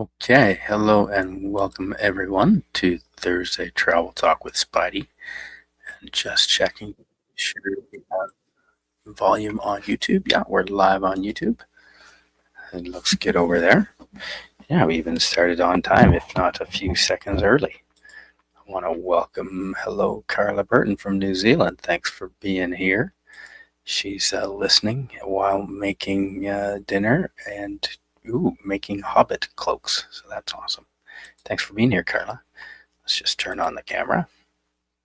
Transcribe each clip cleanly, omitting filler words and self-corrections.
Okay, hello and welcome everyone to Thursday Travel Talk with Spidey. And just checking, sure we have volume on YouTube. Yeah, we're live on YouTube. It looks good over there. Yeah, we even started on time, if not a few seconds early. I want to welcome, hello, Carla Burton from New Zealand. Thanks for being here. She's listening while making dinner and making hobbit cloaks. So that's awesome. Thanks for being here, Carla. Let's just turn on the camera.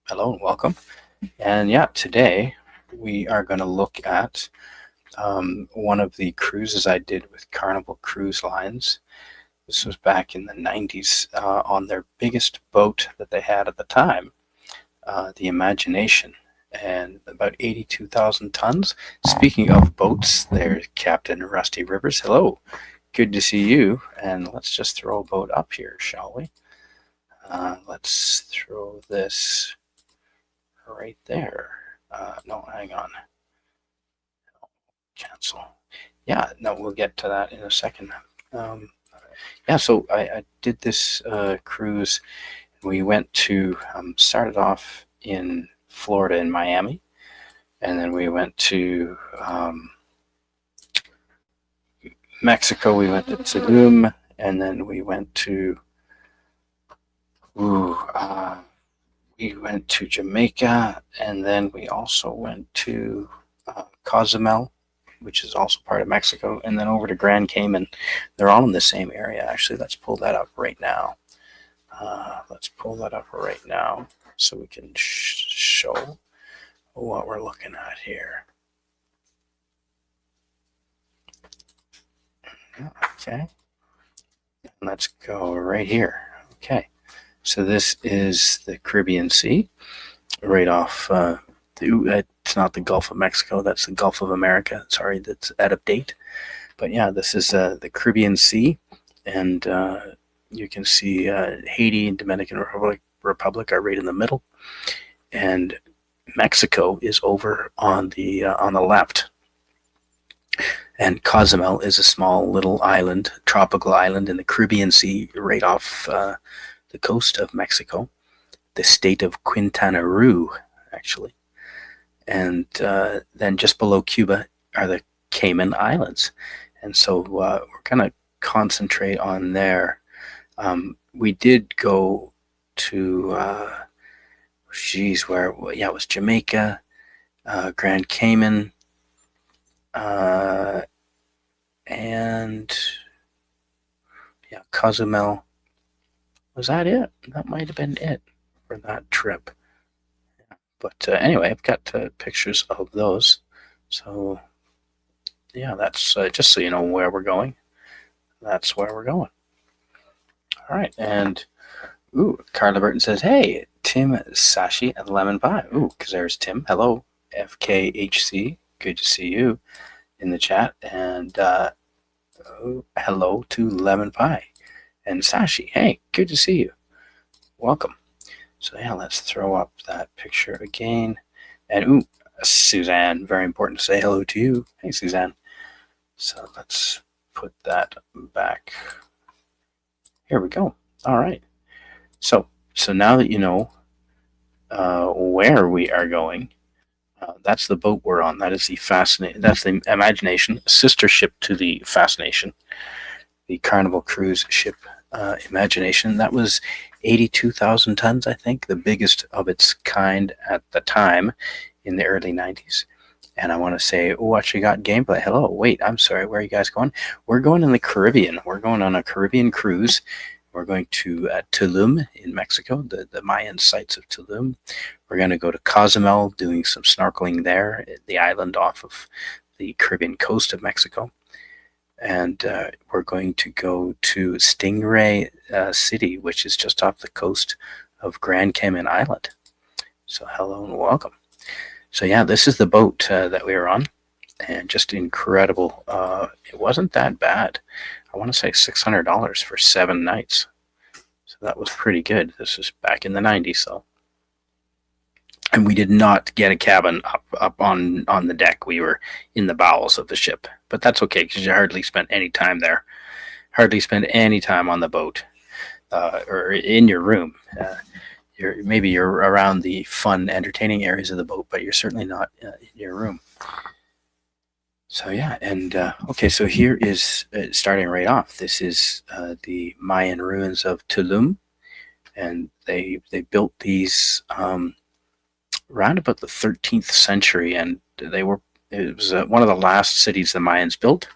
Hello and welcome. And yeah, today we are going to look at one of the cruises I did with Carnival Cruise Lines. This was back in the 90s on their biggest boat that they had at the time, the Imagination, and about 82,000 tons. Speaking of boats, there's Captain Rusty Rivers. Hello, good to see you. And let's just throw a boat up here, shall we? Let's throw this right there. No, hang on. Cancel. Yeah, no, we'll get to that in a second. Yeah, so I did this cruise. We went to, started off in Florida in Miami, and then we went to Mexico. We went to Tulum, and then we went to Jamaica, and then we also went to Cozumel, which is also part of Mexico, and then over to Grand Cayman. They're all in the same area, actually. Let's pull that up right now. So we can show what we're looking at here. Okay. Let's go right here. Okay. So this is the Caribbean Sea, right off it's not the Gulf of Mexico, that's the Gulf of America. Sorry, that's out of date. But yeah, this is the Caribbean Sea, and you can see Haiti and Dominican Republic are right in the middle, and Mexico is over on the left. And Cozumel is a small little island, tropical island in the Caribbean Sea, right off the coast of Mexico, the state of Quintana Roo, actually. And then just below Cuba are the Cayman Islands. And so we're going to concentrate on there. We did go to, it was Jamaica, Grand Cayman, and yeah, Cozumel. Was that it? That might have been it for that trip. But anyway, I've got pictures of those. So yeah, that's just so you know where we're going. That's where we're going. All right, and Carla Burton says, "Hey, Tim, Sashi, and Lemon Pie." Because there's Tim. Hello, FKHC. Good to see you in the chat. And hello to Lemon Pie and Sashi. Hey, good to see you. Welcome. So yeah, let's throw up that picture again. And Suzanne, very important to say hello to you. Hey, Suzanne. So let's put that back. Here we go. All right. So now that you know where we are going, that's the boat we're on. That is that's the Imagination, sister ship to the Fascination, the Carnival Cruise ship Imagination. That was 82,000 tons, I think, the biggest of its kind at the time in the early 90s. And I want to say, what you got gameplay? Hello, wait, I'm sorry, where are you guys going? We're going in the Caribbean. We're going on a Caribbean cruise. We're going to Tulum in Mexico, the Mayan sites of Tulum. We're going to go to Cozumel, doing some snorkeling there, the island off of the Caribbean coast of Mexico. And we're going to go to Stingray City, which is just off the coast of Grand Cayman Island. So hello and welcome. So yeah, this is the boat that we were on, and just incredible. It wasn't that bad. I want to say $600 for 7 nights. So that was pretty good. This is back in the 90s, though. And we did not get a cabin up on the deck. We were in the bowels of the ship. But that's okay, because you hardly spent any time there. hardly spend any time on the boat or in your room. Maybe you're around the fun, entertaining areas of the boat, but you're certainly not in your room. So yeah, and okay, so here is starting right off. This is the Mayan ruins of Tulum, and they built these around about the 13th century, and it was one of the last cities the Mayans built,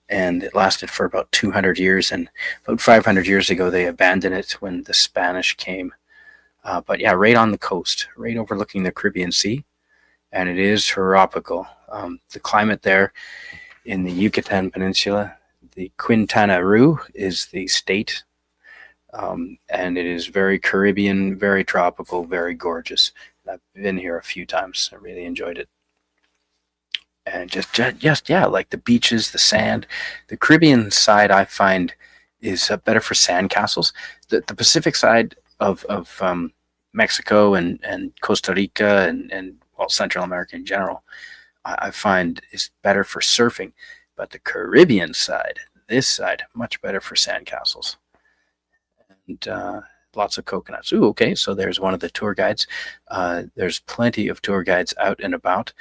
and it lasted for about 200 years. And about 500 years ago, they abandoned it when the Spanish came. But yeah, right on the coast, right overlooking the Caribbean Sea, and it is tropical. The climate there in the Yucatan Peninsula, the Quintana Roo is the state, and it is very Caribbean, very tropical, very gorgeous. I've been here a few times. I really enjoyed it. And just yeah, like the beaches, the sand. The Caribbean side I find is better for sand castles. The Pacific side of Mexico and Costa Rica and well, Central America in general, I find is better for surfing. But the Caribbean side, this side, much better for sand castles. And lots of coconuts. Ooh, okay, so there's one of the tour guides. There's plenty of tour guides out and about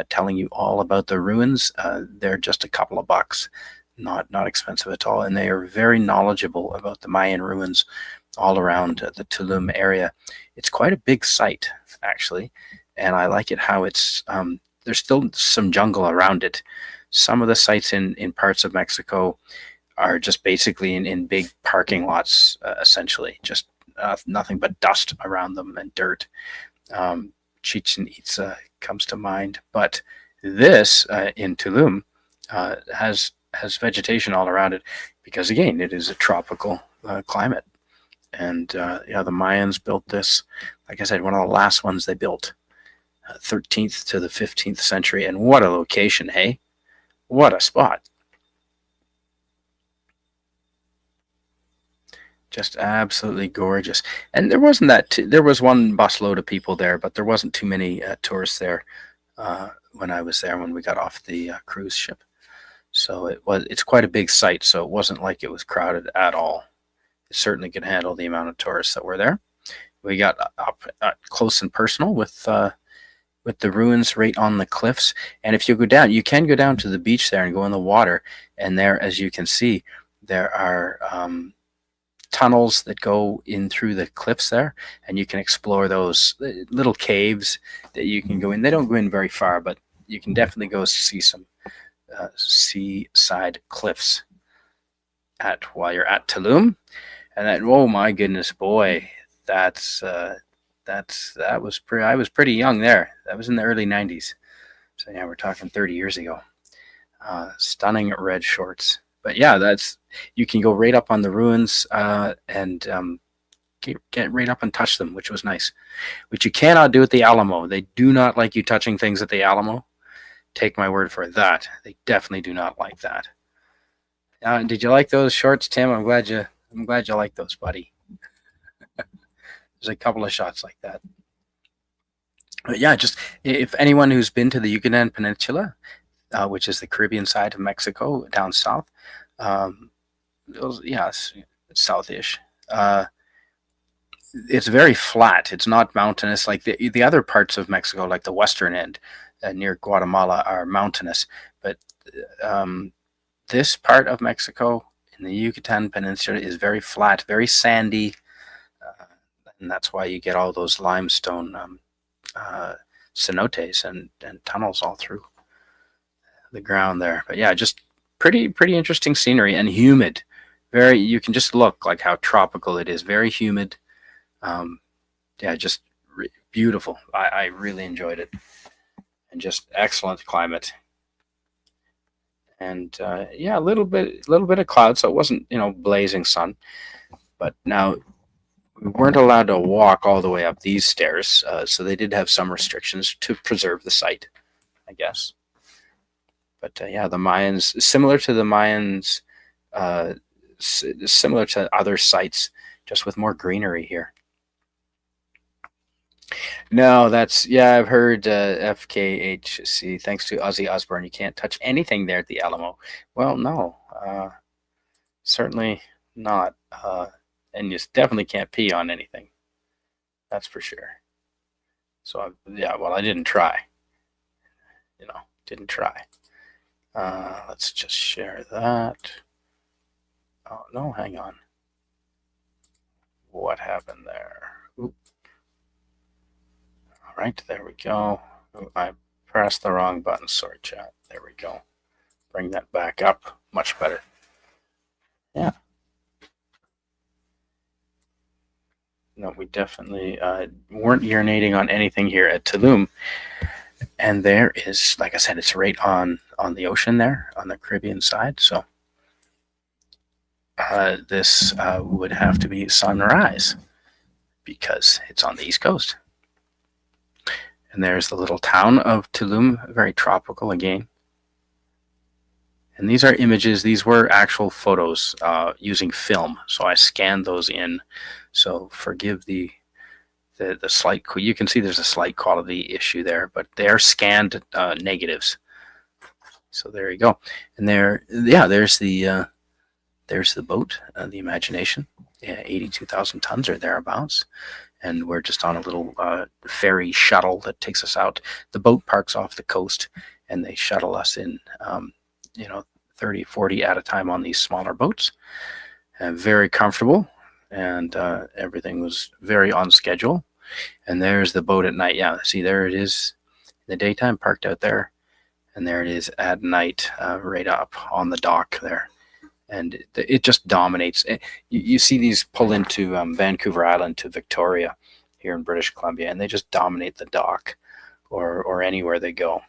telling you all about the ruins. They're just a couple of bucks, not expensive at all, and they are very knowledgeable about the Mayan ruins all around the Tulum area. It's quite a big site, actually, and I like it how it's there's still some jungle around it. Some of the sites in parts of Mexico are just basically in big parking lots, essentially, just nothing but dust around them and dirt. Chichen Itza comes to mind, but this in Tulum has vegetation all around it because, again, it is a tropical climate. And yeah, the Mayans built this, like I said, one of the last ones they built, 13th to the 15th century. And what a location, hey? What a spot. Just absolutely gorgeous. And there wasn't there was one busload of people there, but there wasn't too many tourists there when I was there, when we got off the cruise ship. So it's quite a big site, so it wasn't like it was crowded at all. It certainly could handle the amount of tourists that were there. We got up close and personal with the ruins right on the cliffs. And if you go down, you can go down to the beach there and go in the water. And there, as you can see, there are tunnels that go in through the cliffs there, and you can explore those little caves that you can go in. They don't go in very far, but you can definitely go see some seaside cliffs while you're at Tulum. And that, oh my goodness, boy, that was pretty. I was pretty young there. That was in the early '90s. So yeah, we're talking 30 years ago. Stunning red shorts. But yeah, you can go right up on the ruins and get right up and touch them, which was nice. Which you cannot do at the Alamo. They do not like you touching things at the Alamo. Take my word for that. They definitely do not like that. Did you like those shorts, Tim? I'm glad you like those, buddy. There's a couple of shots like that. But yeah, just if anyone who's been to the Yucatan Peninsula, which is the Caribbean side of Mexico down south, it's southish. It's very flat. It's not mountainous like the other parts of Mexico, like the western end near Guatemala, are mountainous. But this part of Mexico in the Yucatan Peninsula is very flat, very sandy, and that's why you get all those limestone cenotes and tunnels all through the ground there. But yeah, just pretty interesting scenery, and humid. You can just look like how tropical it is. Very humid. Yeah, just beautiful. I really enjoyed it, and just excellent climate. And yeah, a little bit of cloud, so it wasn't blazing sun. But now we weren't allowed to walk all the way up these stairs, so they did have some restrictions to preserve the site, I guess. But yeah, the Mayans, similar to the Mayans, similar to other sites, just with more greenery here. No, I've heard FKHC, thanks to Ozzy Osbourne, you can't touch anything there at the Alamo. Well, no. Certainly not. And you definitely can't pee on anything. That's for sure. So, yeah, well, I didn't try. Didn't try. Let's just share that. Oh, no, hang on. What happened there? Oop. All right, there we go. I pressed the wrong button. Sorry, chat. There we go. Bring that back up. Much better. Yeah. No, we definitely weren't urinating on anything here at Tulum. And there is, like I said, it's right on the ocean there, on the Caribbean side. So this would have to be sunrise because it's on the East Coast. And there's the little town of Tulum, very tropical again. And these are images. These were actual photos using film. So I scanned those in. So forgive the slight. You can see there's a slight quality issue there, but they are scanned negatives. So there you go. And there's the boat, the Imagination. Yeah, 82,000 tons or thereabouts. And we're just on a little ferry shuttle that takes us out. The boat parks off the coast, and they shuttle us in, 30, 40 at a time on these smaller boats. Very comfortable, and everything was very on schedule. And there's the boat at night. Yeah, see, there it is in the daytime, parked out there. And there it is at night, right up on the dock there. And it just dominates. You see these pull into Vancouver Island to Victoria here in British Columbia, and they just dominate the dock or anywhere they go.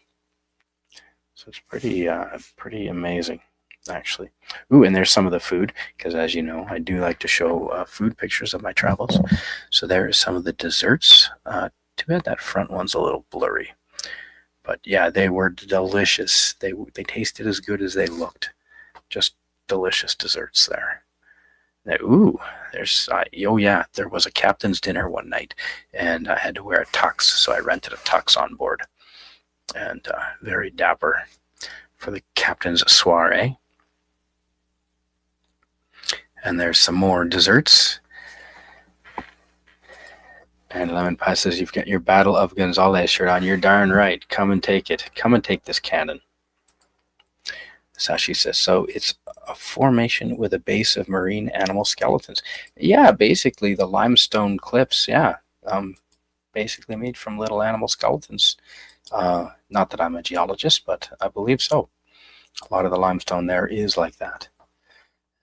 So it's pretty amazing, actually. Ooh, and there's some of the food, because as you know, I do like to show food pictures of my travels. So there is some of the desserts. Too bad that front one's a little blurry. But yeah, they were delicious. They tasted as good as they looked. Just delicious desserts there. There's there was a captain's dinner one night, and I had to wear a tux, so I rented a tux on board, and very dapper for the captain's soiree. And there's some more desserts. And Lemon Pie says, you've got your Battle of Gonzales shirt on. You're darn right. Come and take it. Come and take this cannon. Sashi says, so it's a formation with a base of marine animal skeletons. Yeah, basically the limestone cliffs, basically made from little animal skeletons. Not that I'm a geologist, but I believe so. A lot of the limestone there is like that.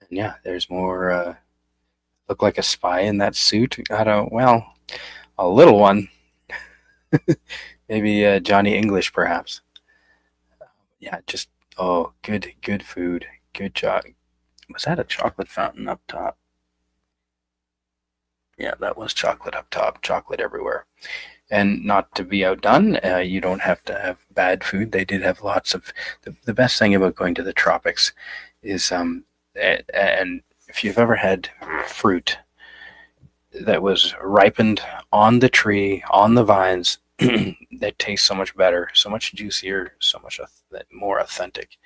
And yeah, there's more, look like a spy in that suit. A little one. Maybe Johnny English, perhaps. Oh, good food. Good job. Was that a chocolate fountain up top? Yeah, that was chocolate up top. Chocolate everywhere. And not to be outdone, you don't have to have bad food. They did have lots of... The best thing about going to the tropics is, and if you've ever had fruit that was ripened on the tree, on the vines, that tastes so much better, so much juicier, so much more authentic.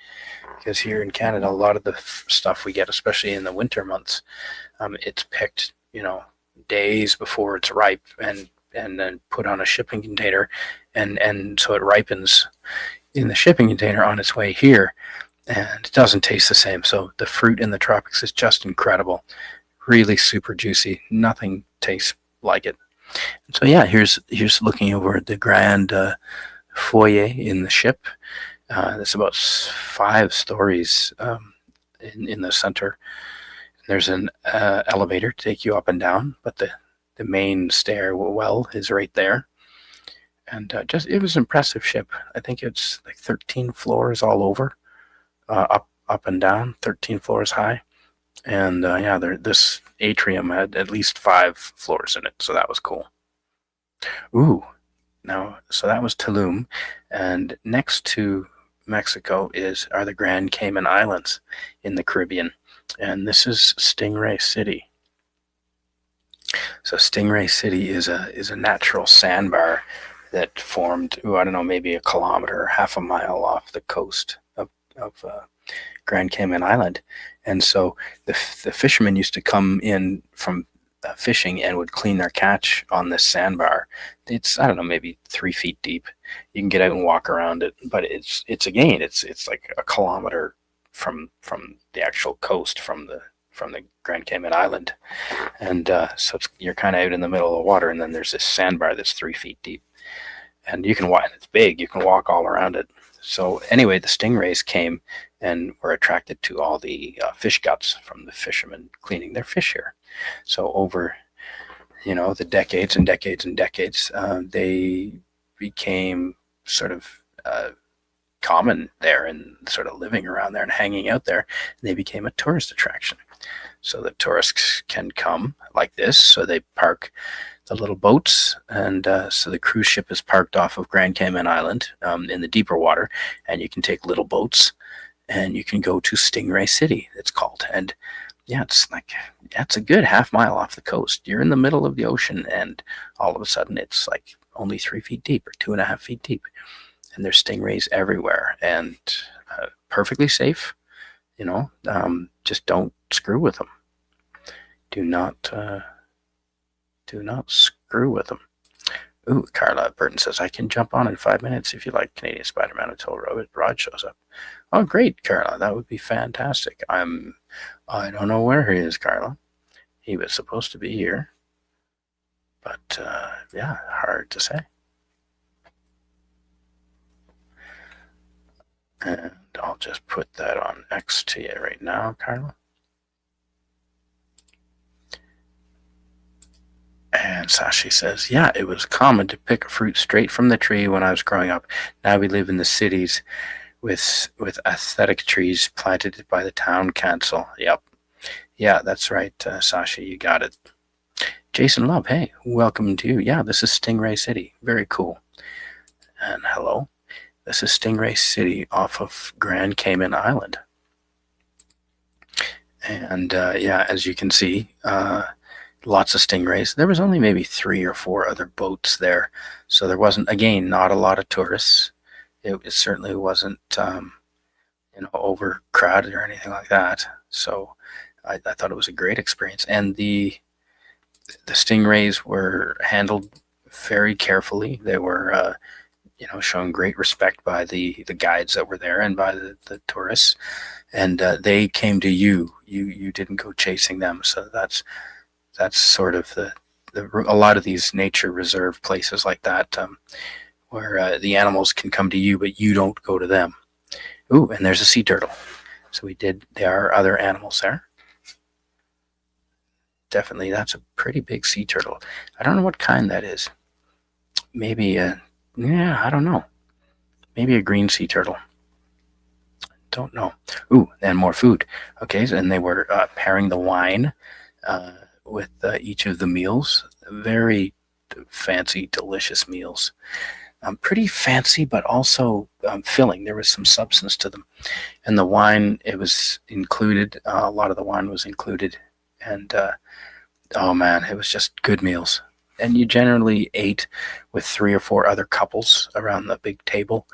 Because here in Canada, a lot of the stuff we get, especially in the winter months, it's picked, days before it's ripe and then put on a shipping container, and so it ripens in the shipping container on its way here, and it doesn't taste the same. So the fruit in the tropics is just incredible, really super juicy. Nothing tastes like it. So yeah, here's looking over at the grand foyer in the ship. There's about 5 stories in the center. There's an elevator to take you up and down, but the main stairwell is right there. And it was an impressive ship. I think it's like 13 floors all over, up and down, 13 floors high. And this atrium had at least 5 floors in it, so that was cool. So that was Tulum, and next to Mexico are the Grand Cayman Islands in the Caribbean, and this is Stingray City. So Stingray City is a natural sandbar that formed, maybe a kilometer, half a mile off the coast of Grand Cayman Island. And so the fishermen used to come in from fishing and would clean their catch on this sandbar. It's, I don't know, maybe 3 feet deep. You can get out and walk around it, but it's like a kilometer from the actual coast, from the Grand Cayman Island. And so you're kind of out in the middle of the water, and then there's this sandbar that's 3 feet deep, and you can walk. It's big. You can walk all around it. So anyway, the stingrays came and were attracted to all the fish guts from the fishermen cleaning their fish here. So over, the decades and decades and decades, they became sort of common there and sort of living around there and hanging out there. And they became a tourist attraction. So the tourists can come like this. So they park the little boats, and so the cruise ship is parked off of Grand Cayman Island in the deeper water, and you can take little boats, and you can go to Stingray City, it's called. And yeah, it's a good half-mile off the coast. You're in the middle of the ocean, and all of a sudden it's like only 3 feet deep or 2.5 feet deep, and there's stingrays everywhere, and perfectly safe. Just don't screw with them. Do not screw with them. Ooh, Carla Burton says, I can jump on in 5 minutes if you like, Canadian Spider-Man, until Rod shows up. Oh, great, Carla. That would be fantastic. I don't know where he is, Carla. He was supposed to be here. But, yeah, hard to say. And I'll just put that on X to you right now, Carla. And Sashi says, yeah, it was common to pick a fruit straight from the tree when I was growing up. Now we live in the cities with aesthetic trees planted by the town council. Yep. Yeah, that's right, Sashi, you got it. Jason Love, hey, welcome to you. Yeah, this is Stingray City. Very cool. And hello. This is Stingray City off of Grand Cayman Island. And yeah, as you can see, lots of stingrays. There was only maybe 3 or 4 other boats there. So there wasn't, again, not a lot of tourists. It certainly wasn't, overcrowded or anything like that. So I thought it was a great experience. And the stingrays were handled very carefully. They were, shown great respect by the guides that were there and by the tourists. And they came to you. You didn't go chasing them. So that's sort of a lot of these nature reserve places like that, where the animals can come to you, but you don't go to them. Ooh, and there's a sea turtle. So there are other animals there. Definitely, that's a pretty big sea turtle. I don't know what kind that is. Maybe, I don't know. Maybe a green sea turtle. Don't know. Ooh, and more food. Okay, and they were pairing the wine with each of the meals. Very fancy, delicious meals. Pretty fancy, but also filling. There was some substance to them. And the wine, it was included. A lot of the wine was included. And, oh man, it was just good meals. And you generally ate with 3 or 4 other couples around the big table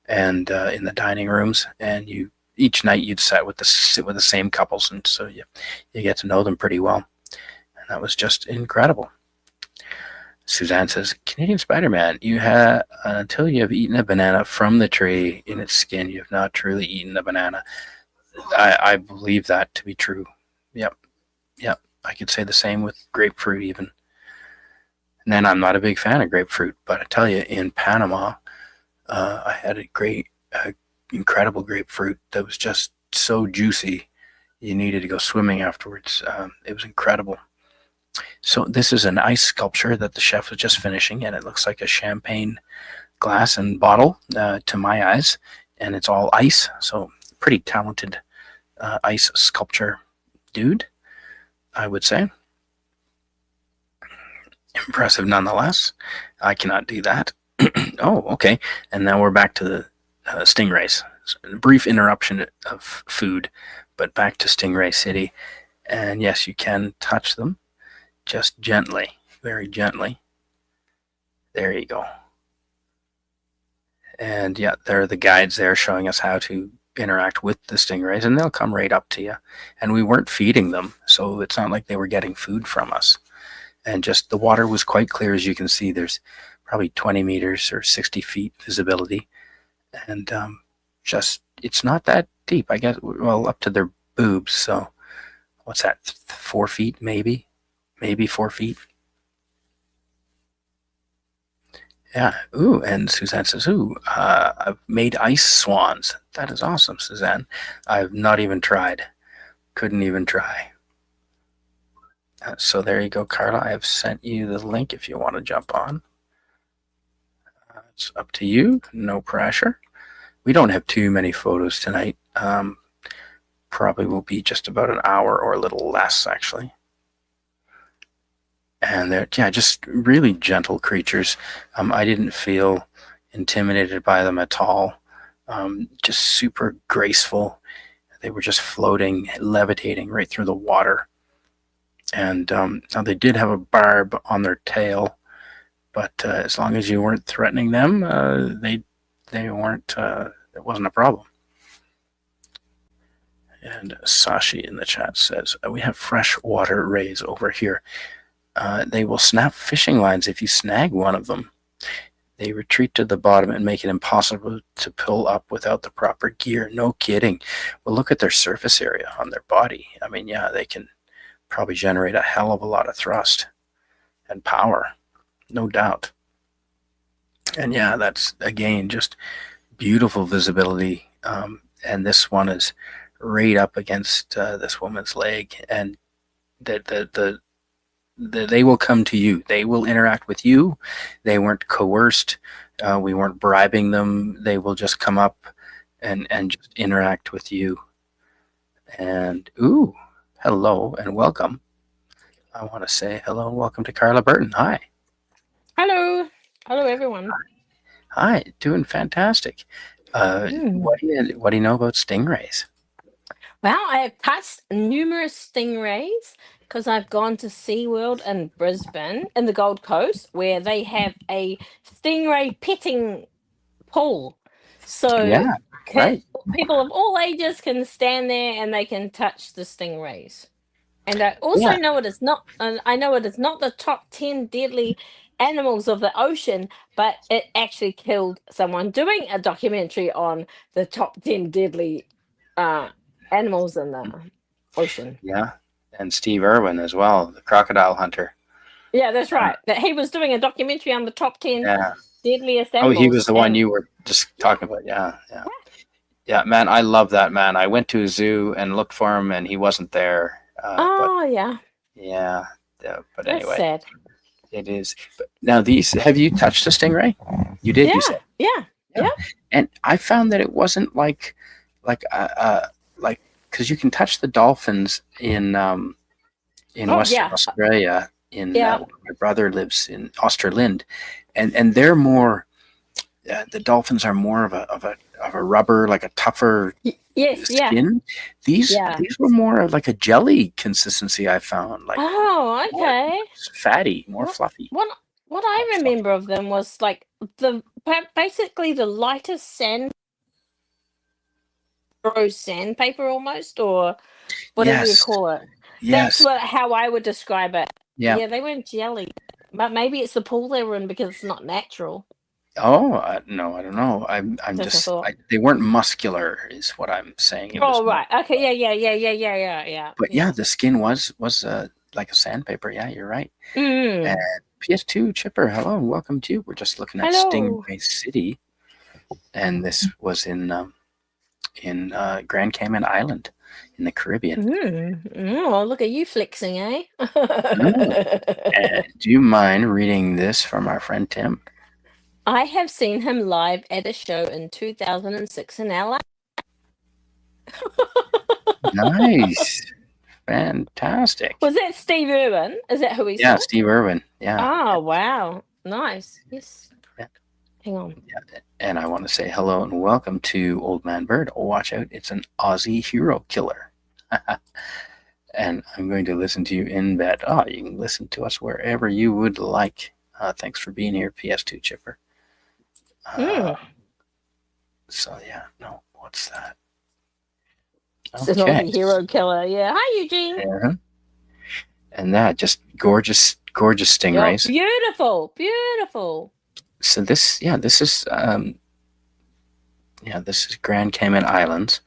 and in the dining rooms. And each night you'd sit with the same couples. And so you get to know them pretty well. And that was just incredible. Suzanne says, Canadian Spider-Man, until you have eaten a banana from the tree in its skin, you have not truly eaten a banana. I believe that to be true. Yep. I could say the same with grapefruit even. And then I'm not a big fan of grapefruit, but I tell you, in Panama, I had a great, incredible grapefruit that was just so juicy. You needed to go swimming afterwards. It was incredible. So this is an ice sculpture that the chef was just finishing, and it looks like a champagne glass and bottle to my eyes, and it's all ice. So pretty talented ice sculpture dude, I would say. Impressive nonetheless. I cannot do that. Oh, okay. And now we're back to the stingrays. So a brief interruption of food, but back to Stingray City. And yes, you can touch them. Just gently, very gently. There you go. And yeah, there are the guides there showing us how to interact with the stingrays, and they'll come right up to you. And we weren't feeding them, so it's not like they were getting food from us. And just the water was quite clear, as you can see. There's probably 20 meters or 60 feet visibility, and just it's not that deep. I guess well up to their boobs. So what's that? 4 feet, maybe 4 feet. Yeah. Ooh, and Suzanne says, "Ooh, I've made ice swans. That is awesome, Suzanne. I've not even tried. Couldn't even try." So there you go, Carla. I have sent you the link if you want to jump on. It's up to you. No pressure. We don't have too many photos tonight. Probably will be just about an hour or a little less, actually. And they're just really gentle creatures. I didn't feel intimidated by them at all. Just super graceful. They were just floating, levitating right through the water. And now they did have a barb on their tail, but as long as you weren't threatening them, they weren't. It wasn't a problem. And Sashi in the chat says, we have freshwater rays over here. They will snap fishing lines if you snag one of them. They retreat to the bottom and make it impossible to pull up without the proper gear. No kidding. Well, look at their surface area on their body. I mean, yeah, they can probably generate a hell of a lot of thrust and power, no doubt. And yeah, that's, again, just beautiful visibility. And this one is right up against this woman's leg, and they will come to you. They will interact with you. They weren't coerced. We weren't bribing them. They will just come up and just interact with you. And ooh, hello and welcome. I want to say hello and welcome to Carla Burton. Hi. Hello. Hello, everyone. Hi, doing fantastic. What do you know about stingrays? Well, I have touched numerous stingrays because I've gone to SeaWorld in Brisbane in the Gold Coast where they have a stingray petting pool. So Yeah, right. people of all ages can stand there and they can touch the stingrays. And I also Yeah, know it is not. I know it is not the top 10 deadly animals of the ocean, but it actually killed someone doing a documentary on the top 10 deadly uh, animals in the ocean. yeah. And Steve Irwin as well, the crocodile hunter. Yeah, that's right. That he was doing a documentary on the top 10 Yeah. deadliest Oh, he was animals, the one and you were just talking about. Yeah, yeah. Yeah, man, I love that man. I went to a zoo and looked for him, and he wasn't there. But oh yeah, yeah, but that's anyway, sad. it is. But now, these have you touched a stingray? You did, you Yeah, said. yeah, Yeah, yeah. and I found that it wasn't like like because you can touch the dolphins in Oh Western yeah, Australia. In yeah. my brother lives in Austerland, and they're more. The dolphins are more of a rubber, like a tougher Yes, yeah, skin. These yeah. these were more like a jelly consistency. I found like Oh, more okay. fatty, more What fluffy, what what I remember of them was like basically the lightest sandpaper almost, or whatever you Yes, call it. That's yes, how I would describe it. yeah. Yeah, they weren't jelly, but maybe it's the pool they were in because it's not natural. Oh no, I don't know. I'm Just a just thought. they weren't muscular, is what I'm saying. It was Oh more, right, okay, yeah. but yeah, the skin was like a sandpaper. Yeah, you're right. And Mm. PS2 Chipper, hello and welcome to you. We're just looking at Hello. Stingray City, and this was in Grand Cayman Island in the Caribbean. Oh, look at you flexing, eh? Mm. And do you mind reading this from our friend Tim? I have seen him live at a show in 2006 in LA. Nice, fantastic. Was that Steve Irwin? Is that who he Yeah, saw? Steve Irwin. Yeah, Oh, wow. Nice. Yes. yeah, Hang on. yeah. And I want to say hello and welcome to Old Man Bird. Oh, watch out, it's an Aussie hero killer. And I'm going to listen to you in bed. Oh, you can listen to us wherever you would like. Thanks for being here, PS2 Chipper. Uh, Mm. so yeah, no, what's that? It's an Okay. Aussie hero killer. Yeah. Hi, Eugene. Uh-huh. And that just gorgeous, gorgeous Oh, stingrays. beautiful, beautiful. So this, this is Grand Cayman Islands,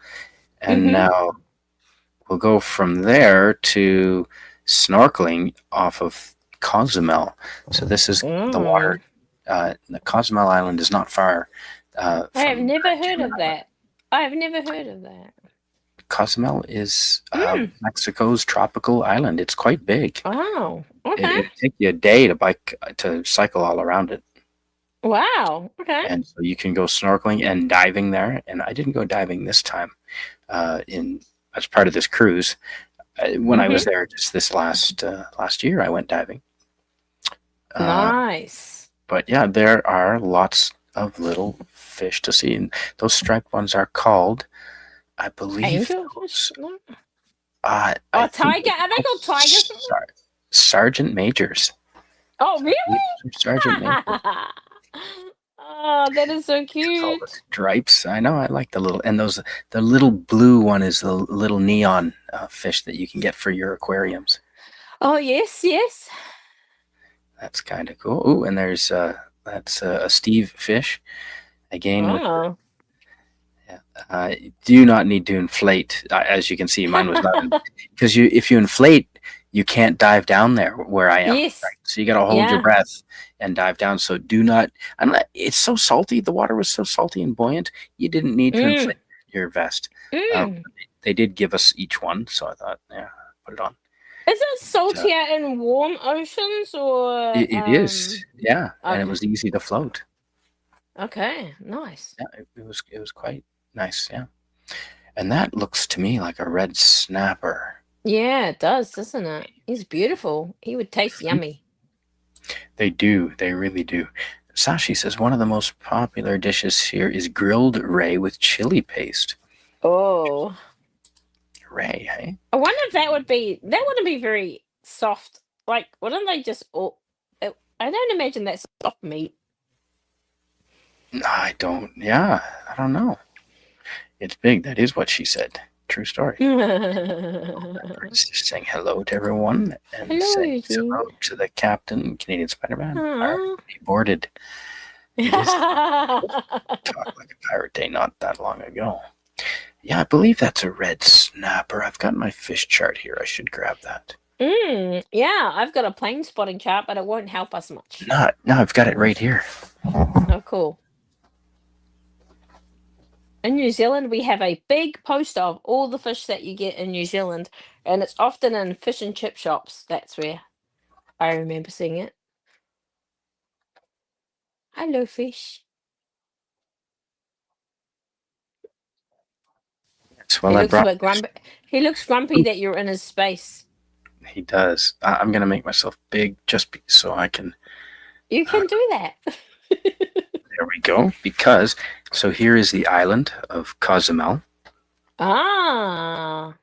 and Mm-hmm. now we'll go from there to snorkeling off of Cozumel. So this is the water. Mm. The Cozumel Island is not far I have from never Grand heard Cayman of Island. that. I have never heard of that. Cozumel is Mm. Mexico's tropical island. It's quite big. Oh, okay. It'd take you a day to cycle all around it, Wow. Okay. and so you can go snorkeling and diving there. And I didn't go diving this time in as part of this cruise. When I was Mm-hmm. there just this last year, I went diving. Nice. But yeah, there are lots of little fish to see, and those striped ones are called, I believe, Angelfish? No. I Oh, think tiger. Are they called tigers? sergeant majors. Oh, really? Sergeant majors. Oh, that is so All the cute. stripes. I know. I like the little, and those. The little blue one is the little neon fish that you can get for your aquariums. Oh, yes, yes. That's kind of cool. Ooh, and there's that's a Steve fish again with. Oh. Do not need to inflate. As you can see, mine was not because if you inflate, you can't dive down there where I am. Yes. Right? So you got to hold your Yeah. breath and dive down. So do not. It's so salty. The water was so salty and buoyant. You didn't need to Mm. inflate your vest. Mm. They did give us each one, so I thought, yeah, put it on. Is it saltier in warm oceans or It is, yeah, and it okay. was easy to float. Okay, nice. Yeah, it was quite nice. Yeah, and that looks to me like a red snapper. Yeah, it does, doesn't it? He's beautiful. He would taste yummy. They do. They really do. Sashi says one of the most popular dishes here is grilled ray with chili paste. Oh. Ray, hey? I wonder if that wouldn't be very soft. Like, wouldn't they just all I don't imagine that's soft meat. I don't. Yeah, I don't know. It's big. That is what she said. True story. It's just saying hello to everyone and Hello, saying Eugene. hello to the captain, Canadian Spider-Man. Aw. He boarded. It is Talk Like a Pirate Day not that long ago. Yeah, I believe that's a red snapper. I've got my fish chart here. I should grab that. Yeah, I've got a plane spotting chart, but it won't help us much. No, I've got it right here. Oh, cool. In New Zealand, we have a big poster of all the fish that you get in New Zealand, and it's often in fish and chip shops. That's where I remember seeing it. Hello, fish. Yes, well, He I looks a brought. bit grumpy. He looks grumpy that you're in his space. He does. I'm gonna make myself big just so I can. You can do that. There we go. Because here is the island of Cozumel, Ah,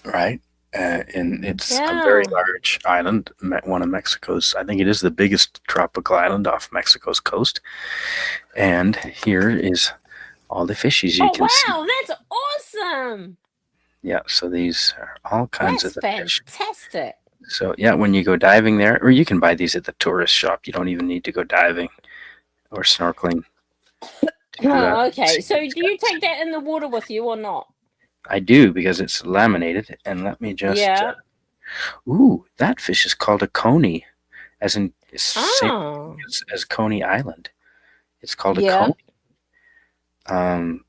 right? And it's a yeah. very large island, one of Mexico's. I think it is the biggest tropical island off Mexico's coast. And here is all the fishies you can see. Wow, that's awesome. Yeah, so these are all kinds That's of the fish. fantastic. So yeah, when you go diving there, or you can buy these at the tourist shop. You don't even need to go diving or snorkeling. Oh, okay. So do you take that in the water with you or not? I do because it's laminated. And let me just. Yeah. Ooh, that fish is called a coney, as in same Oh, as Coney Island. It's called a yeah. coney.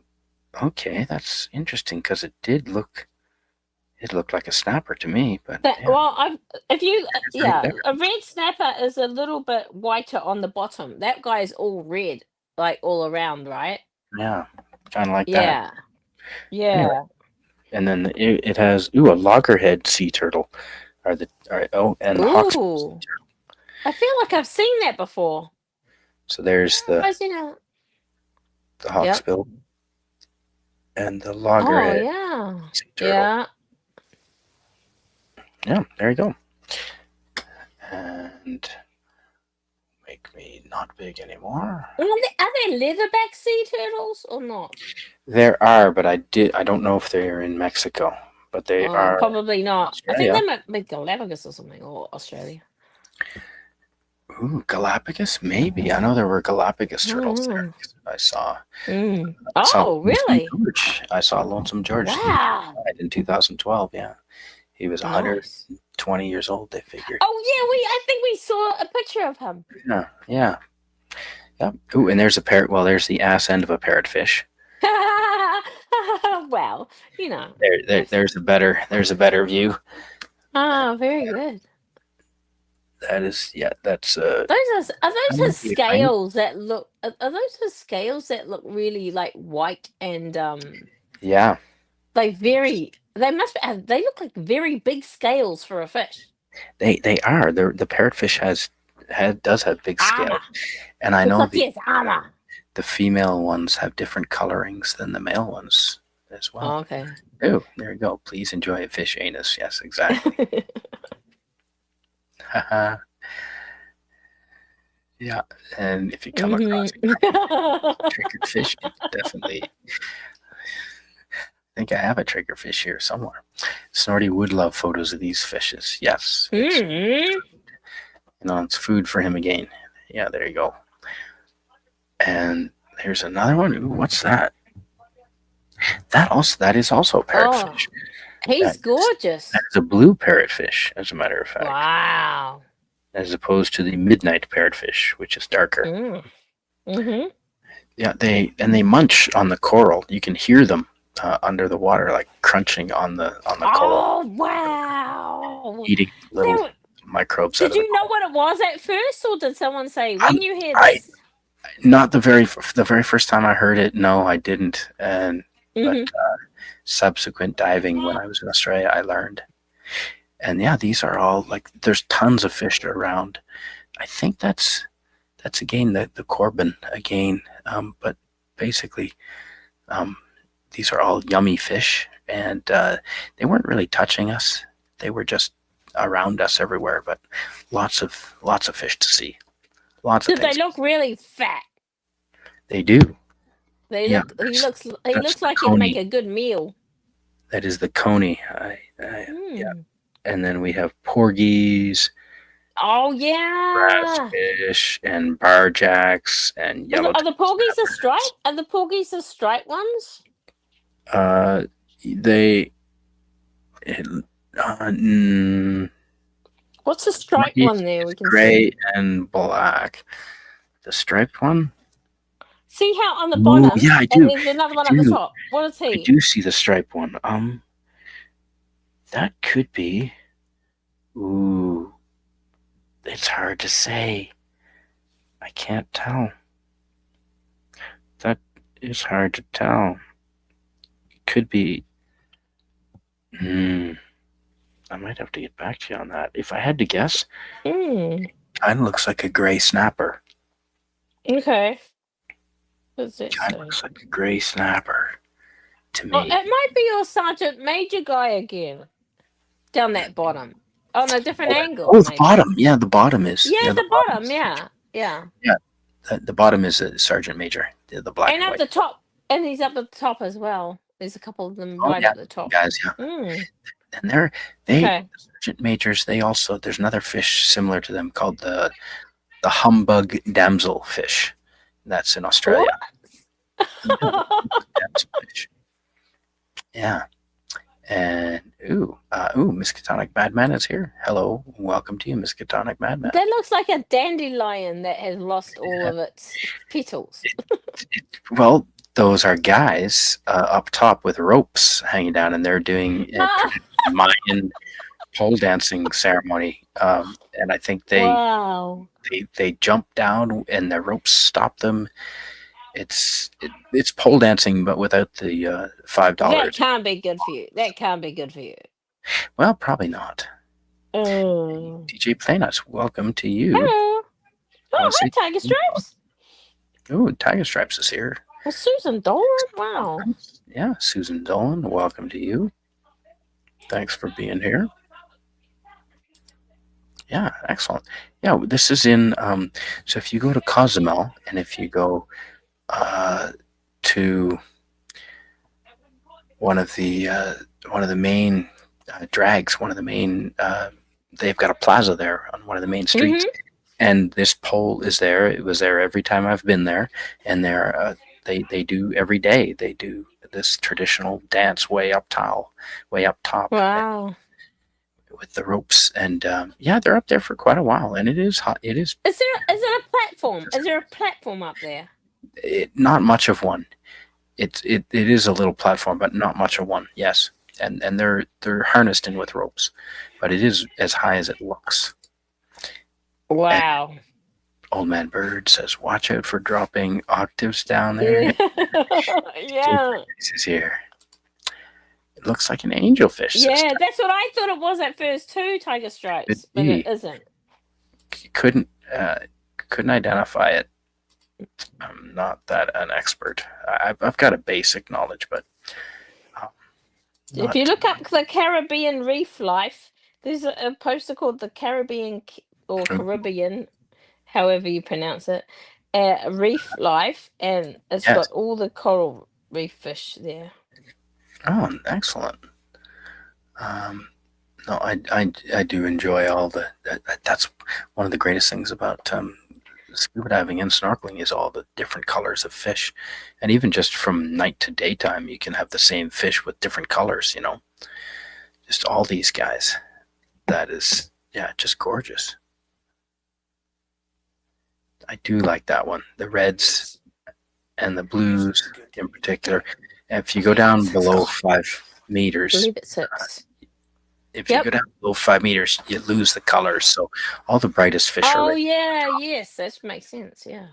Okay, that's interesting because it looked like a snapper to me, but That, yeah, well, if you, it's right there. a red snapper is a little bit whiter on the bottom. That guy is all red, like all around, right? Yeah, kind of like that. Yeah, yeah. Anyway, and then it has a loggerhead sea turtle, and hawksbill sea Ooh, turtle. I feel like I've seen that before. So there's the I've seen it. Yep. hawksbill and the Oh, loggerhead yeah. sea turtle. Yeah. Yeah, there you go. And make me not big anymore. Are they leatherback sea turtles or not? There are, but I don't know if they are in Mexico, but they Oh, are probably in not. I think Australia. they might be Galapagos or something, or Australia. Ooh, Galapagos? Maybe. I know there were Galapagos turtles there. Mm. I saw. Mm. I saw Oh, Lonesome really? George. I saw Lonesome George. He Wow. died in 2012. Yeah, he was Nice. 120 years old. They figured. Oh, yeah, I think we saw a picture of him. Yeah, yeah, yeah. Ooh, and there's a parrot. Well, there's the ass end of a parrotfish. Well, you know, that's There's a better view. very good. That is, yeah. That's Are that those his might be a crane. scales that look are those his scales that look really like white and Yeah, they must be they look like very big scales for a fish. they are. The parrotfish does have big scales, Armor. and I Looks know like he has armor. the female ones have different colorings than the male ones as well. Okay. Oh, there you go. Please enjoy a fish anus. Yes, exactly. Haha. Yeah, and if you come across a triggered fish, you definitely. I think I have a triggerfish here somewhere. Snorty would love photos of these fishes. Yes, it's food for him again. Yeah, there you go. And there's another one. Ooh, what's that? That is also a Oh, parrotfish. he's gorgeous. That is a blue parrotfish, as a matter of fact, Wow. as opposed to the midnight parrotfish, which is darker. Mm-hmm. Yeah, they munch on the coral. You can hear them under the water, like crunching on the coral, Oh, wow. eating little So, microbes out did of the you know coral. what it was at first, or did someone say I'm, when you hear I this? not the very first time I heard it. No, I didn't. And but Mm-hmm. subsequent diving when I was in Australia, I learned. And yeah, these are all like there's tons of fish around. I think that's again the Corbin again. But basically, um, these are all yummy fish, and they weren't really touching us. They were just around us everywhere. But lots of fish to see. Lots of Did they things. look really fat? They do. They Yeah, look. He that's looks the like he'd make coney. a good meal. That is the coney. Yeah, Mm. and then we have porgies, Oh yeah. bassfish, and barjacks, and Are yellowtail the porgies the snappers. stripe? Are the porgies the striped ones? Uh, they mm, What's the striped porgies one there is we can see? gray and black. The striped one. See how on the Oh bottom, yeah, I and do. there's another I one at the do. top. What is I he? do see the striped one. That could be. Ooh, it's hard to say. I can't tell. That is hard to tell. It could be. Hmm. I might have to get back to you on that. If I had to guess, Mm. kind of looks like a gray snapper. Okay. What's it Kind of say? looks like a gray snapper to Oh, me. it might be your Sergeant Major guy again. Down that bottom. On a different angle, Oh, the maybe. bottom. Yeah, the bottom is. Yeah, Yeah, the the bottom. bottom, yeah. Yeah. Yeah, the bottom is a sergeant major. The black And and up white. the top, and he's up at the top as well. There's a couple of them Oh right yeah, at the top. guys. Yeah, Mm. and the Okay. sergeant majors. They also there's another fish similar to them called the humbug damsel fish. That's in What? Australia. Yeah, damsel fish. Yeah. And Miskatonic Madman is here. Hello, welcome to you, Miskatonic Madman. That looks like a dandelion that has lost all of its petals. Well, those are guys up top with ropes hanging down, and they're doing a Mayan pole dancing ceremony. And I think Wow. they jump down, and the ropes stop them. It's pole dancing, but without the That $5. can't be good for you. That can't be good for you. Well, probably not. Oh. DJ Planuts, welcome to you. Hello. Oh, Let's hi, see. Tiger Stripes. Oh, Tiger Stripes is here. Well, Susan Dolan. Wow. Yeah, Susan Dolan, welcome to you. Thanks for being here. Yeah, excellent. Yeah, this is in. So if you go to Cozumel, and if you go to one of the main drags. One of the main they've got a plaza there on one of the main streets, Mm-hmm. and this pole is there. It was there every time I've been there, and they do every day. They do this traditional dance way up top Wow. with the ropes, and yeah, they're up there for quite a while, and it is hot. Is there a platform? Is there a platform up there? Not much of one. It is a little platform, but not much of one. Yes, and they're harnessed in with ropes, but it is as high as it looks. And Wow. Old Man Bird says, "Watch out for dropping octaves down Yeah. there." Yeah. This is here. It looks like an angelfish Yeah, system. that's what I thought it was at first too, tiger Could stripes, but it be. isn't. Couldn't uh, couldn't identify it. I'm not that an expert. I've got a basic knowledge, but um, If you not. look up the Caribbean reef life, there's a poster called the Caribbean, however you pronounce it, reef life, and it's Yes. got all the coral reef fish there. Oh, excellent. Um, no, I do enjoy all that's one of the greatest things about scuba diving and snorkeling is all the different colors of fish, and even just from night to daytime, you can have the same fish with different colors. Just all these guys. That is, yeah, just gorgeous. I do like that one. The reds and the blues in particular. And if you go down below 5 meters, I believe it's 6. if you Yep. go down below 5 meters, you lose the colors. So all the brightest fish are Oh right. yeah, yes, that makes sense. Yeah.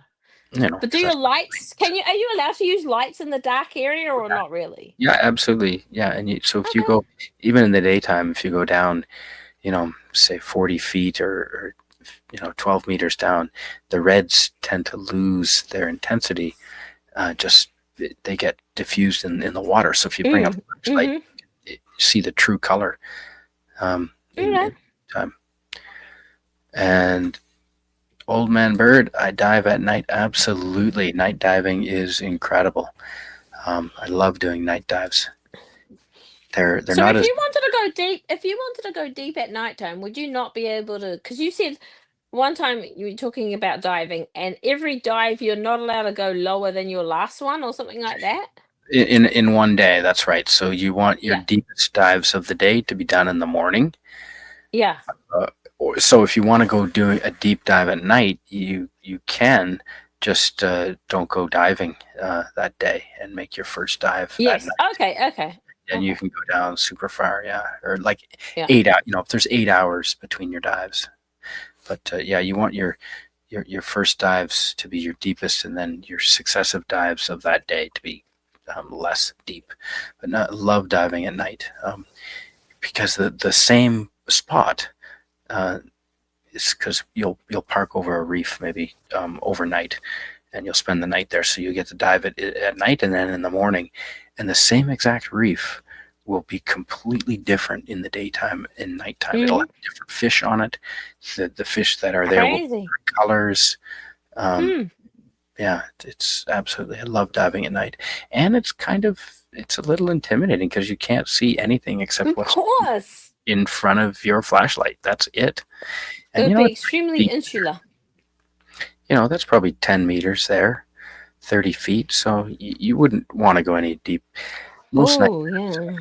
But do So your lights? Are you allowed to use lights in the dark area or not really? yeah, absolutely. Yeah. So if you Okay. go, even in the daytime, if you go down, say 40 feet or 12 meters down, the reds tend to lose their intensity. Just they get diffused in the water. So if you bring up Mm. a flashlight, Mm-hmm. you see the true color Okay. in time. And Old Man Bird, I dive at night. Absolutely, night diving is incredible. I love doing night dives. They're So not if as you wanted to go deep, at nighttime, would you not be able to? Because you said one time you were talking about diving, and every dive you're not allowed to go lower than your last one, or something like that. in one day. That's right. So you want your Yeah. deepest dives of the day to be done in the morning. Yeah. So if you want to go do a deep dive at night, you can just don't go diving that day and make your first dive at Yes. night, Okay. Okay. and you Okay. can go down super far. Yeah, or like Yeah. 8 hours. If there's 8 hours between your dives, but yeah, you want your first dives to be your deepest, and then your successive dives of that day to be less deep. But not love diving at night because the same spot. Is because you'll park over a reef maybe overnight, and you'll spend the night there. So you get to dive at night and then in the morning, and the same exact reef will be completely different in the daytime and nighttime. It'll Mm. have different fish on it. The fish that are there will be Crazy. different colors. Um, Hmm. yeah, it's absolutely. I love diving at night, and it's a little intimidating because you can't see anything except Of what's course. in front of your flashlight. That's it. It And would be it's extremely deep. insular. That's probably 10 meters there, 30 feet. So you wouldn't want to go any deep. Most night, Oh yeah.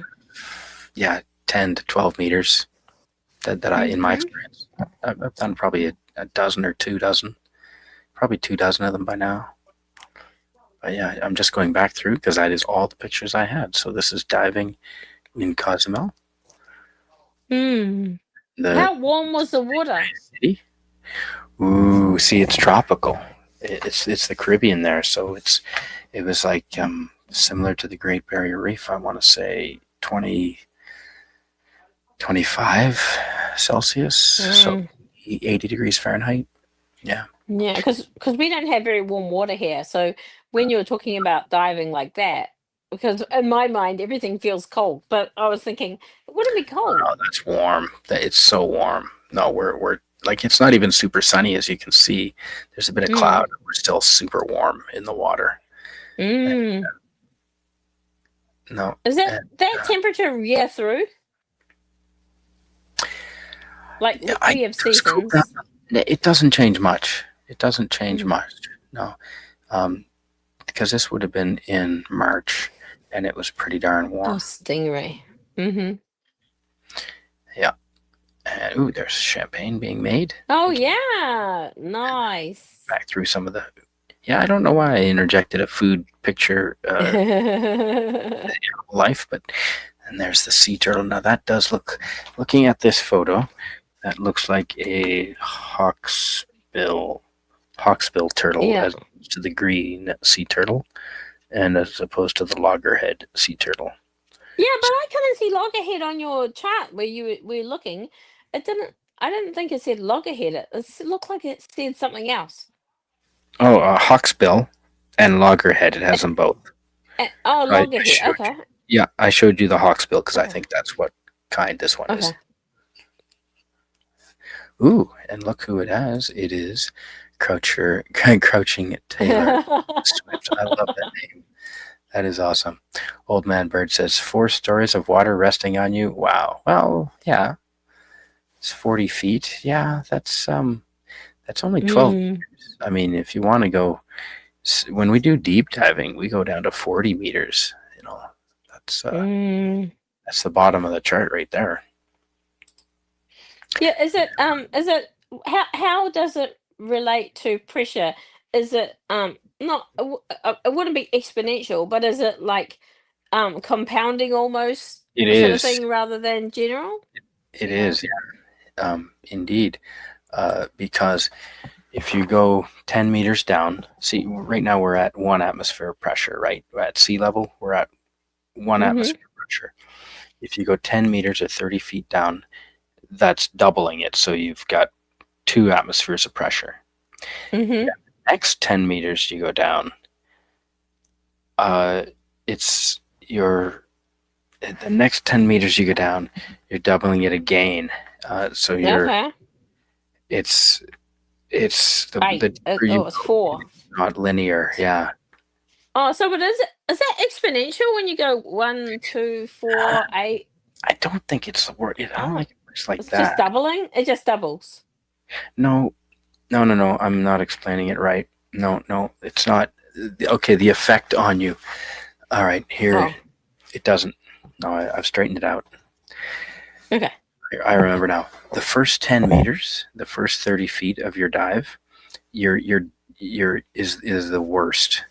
yeah, 10 to 12 meters in my Mm-hmm. experience. I've done probably a dozen or 2 dozen, probably 2 dozen of them by now. But yeah, I'm just going back through because that is all the pictures I had. So this is diving in Cozumel, Hmm. the How warm was the water? city. Ooh, see, it's tropical. It's the Caribbean there, so it was like similar to the Great Barrier Reef. I want to say 25 Celsius, so Mm. 80 degrees Fahrenheit. Yeah. Yeah, because we don't have very warm water here. So when you were talking about diving like that, because in my mind everything feels cold, but I was thinking it wouldn't be cold. Oh, that's warm. It's so warm. No, we're like it's not even super sunny as you can see. There's a bit of Mm. cloud. We're still super warm in the water. Mm. No. Is that And, that temperature year through? Like yeah, we have just go around. seasons. It doesn't change much. It doesn't change Mm. much. No. Um, because this would have been in March, and it was pretty darn Oh, warm. Stingray. Mm-hmm. Yeah. And ooh, there's champagne being made. Oh yeah, nice. Back through some of the. Yeah, I don't know why I interjected a food picture life, but and there's the sea turtle. Now that does look. Looking at this photo, that looks like a hawksbill turtle Yeah. as opposed to the green sea turtle, and as opposed to the loggerhead sea turtle. Yeah, but I couldn't see loggerhead on your chart where you were looking. It didn't. I didn't think it said loggerhead. It looked like it said something else. Oh, hawksbill and loggerhead. It has them both. Oh, I loggerhead. showed Okay. you. Yeah, I showed you the hawksbill because I Okay. think that's what kind this one is. Okay. Ooh, and look who it has. It is Crouching Taylor Swift. I love that name. That is awesome. Old Man Bird says 4 stories of water resting on you. Wow. Well, yeah, it's 40 feet. Yeah, that's only 12 Mm. meters. I mean, if you want to go, when we do deep diving, we go down to 40 meters. You know, that's uh, Mm. that's the bottom of the chart right there. Yeah. Is it how does it relate to pressure? Is it not it wouldn't be exponential, but is it like compounding almost It sort of is. thing rather than general? It Yeah. is. Yeah. Indeed. Because if you go 10 meters down, see, right now we're at 1 atmosphere pressure, right? We're at sea level, we're at one Mm-hmm. atmosphere pressure. If you go 10 meters or 30 feet down, that's doubling it. So you've got 2 atmospheres of pressure. Mm-hmm. Next 10 meters you go down, it's the next 10 meters you go down, you're doubling it again. So Okay. it's, the 8. deeper you Oh, it's go, 4. not linear. Yeah. Oh, so but is that exponential when you go 1, 2, 4, 8? I don't think it's the word. I don't Oh, think it works like it's just that. doubling? It just doubles. No, no, no, no. I'm not explaining it right. No, no, it's not. Okay, the effect on you. All right, here Oh, it doesn't. No, I've straightened it out. okay. Here, I remember now. The first 10 meters, the first 30 feet of your dive, is the worst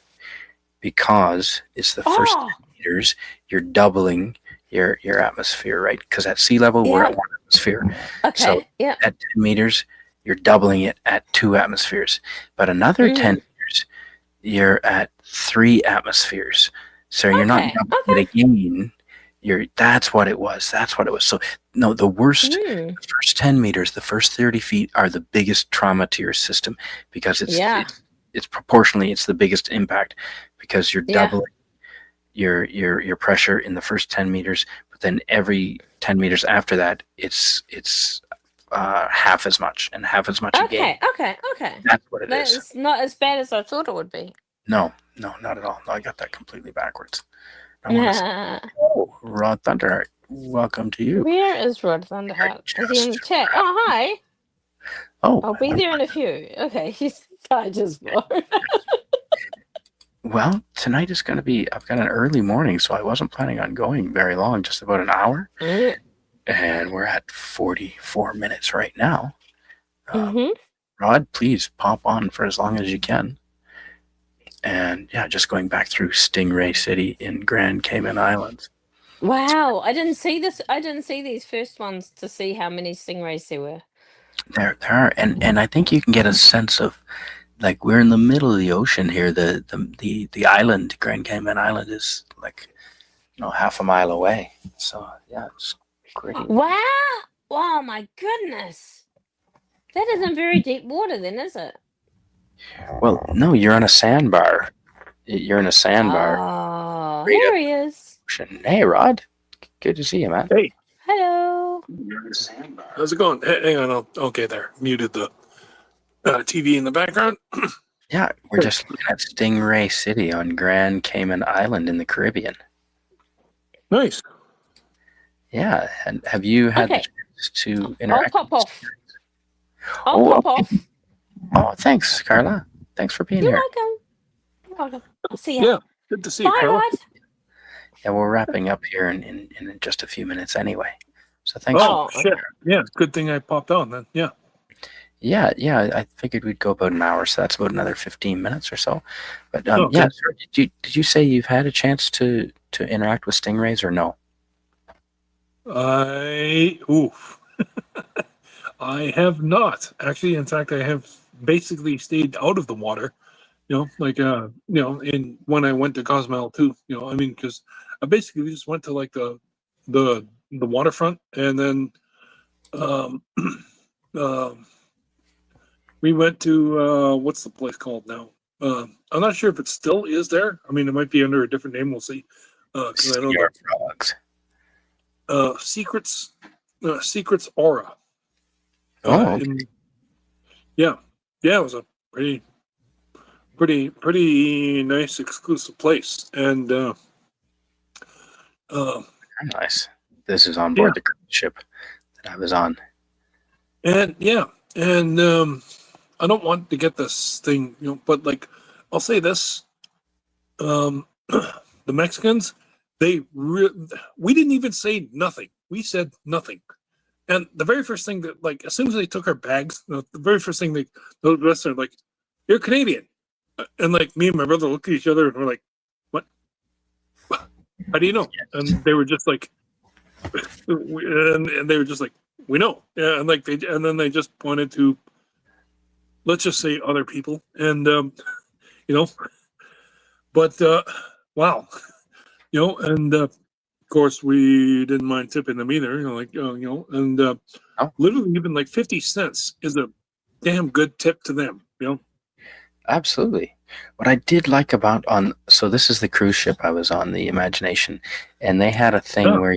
because it's the first Oh, 10 meters. You're doubling your atmosphere, right? Because at sea level we're yeah. at 1 atmosphere. So Okay. Yeah. at 10 meters, you're doubling it at 2 atmospheres. But another 10 Mm. meters, you're at 3 atmospheres. So you're not Okay. doubling it Okay. again. That's what it was. That's what it was. So no, the worst, Mm. the first 10 meters, the first 30 feet are the biggest trauma to your system because Yeah. it's proportionally it's the biggest impact because you're Yeah. doubling your pressure in the first 10 meters, but then every 10 meters after that, it's half as much and half as much again. Okay. Okay. Okay. That's what it is. That's not as bad as I thought it would be. No, no, not at all. No, I got that completely backwards. I want to say, oh, Rod Thunderheart, welcome to you. Where is Rod Thunderheart? Is he in the Just chat? Oh, hi. oh, I'll be there in a few. Okay. He's I just well, tonight is going to be. I've got an early morning, so I wasn't planning on going very long, just about an hour, Mm. and we're at 44 minutes right now. Mm-hmm. Rod, please pop on for as long as you can. And yeah, just going back through Stingray City in Grand Cayman Islands. Wow, I didn't see this. I didn't see these first ones to see how many stingrays there were. There are, and I think you can get a sense of like we're in the middle of the ocean here. The island, Grand Cayman Island, is like half a mile away. So yeah, it's great. Wow! Oh my goodness. That isn't very deep water then, is it? Well, no, you're on a sandbar. You're in a sandbar. Oh, Right here at he is. the ocean. Hey, Rod. Good to see you, man. Hey, Hello. You're in a sandbar. how's it going? Hang on. Okay, there. Muted the TV in the background. Yeah, we're just looking at Stingray City on Grand Cayman Island in the Caribbean. Nice. Yeah, and have you had the Okay. chance to I'll interact? pop with off. I'll Oh, pop okay. off. Oh, thanks, Carla. Thanks for being You're here. welcome. You're welcome. I'll see ya. Yeah. Good to see you, Bye, Carla. Rod. Yeah, we're wrapping up here in just a few minutes anyway. So thanks. Oh, Oh, shit. Yeah. Good thing I popped on then. Yeah. Yeah. I figured we'd go about an hour, so that's about another 15 minutes or so. But Okay. yeah. Sorry, did you say you've had a chance to interact with stingrays or no? Oof. I have not actually. In fact, I have basically stayed out of the water. And when I went to Cozumel too. I mean, because I basically just went to like the waterfront, and then um, um, we went to what's the place called now? I'm not sure if it still is there. I mean, it might be under a different name. We'll see. Because I know Sea frogs. Secrets Aura. Oh, okay. Yeah, it was a pretty nice exclusive place, and Very nice. This is on yeah, board the cruise ship that I was on. and I don't want to get this thing, but like I'll say this: the Mexicans, we didn't even say nothing. We said nothing. And the very first thing that, like, as soon as they took our bags, the very first thing the rest are like, "You're Canadian," and like me and my brother looked at each other and we're like, "What? How do you know?" And they were just like, and they were just like, "We know," yeah, and then they just pointed to, let's just say, other people, and you know, but wow, and of course we didn't mind tipping them either, and Oh, literally even like 50 cents is a damn good tip to them, absolutely. What I did like so this is the cruise ship I was on, the Imagination, and they had a thing Yeah. where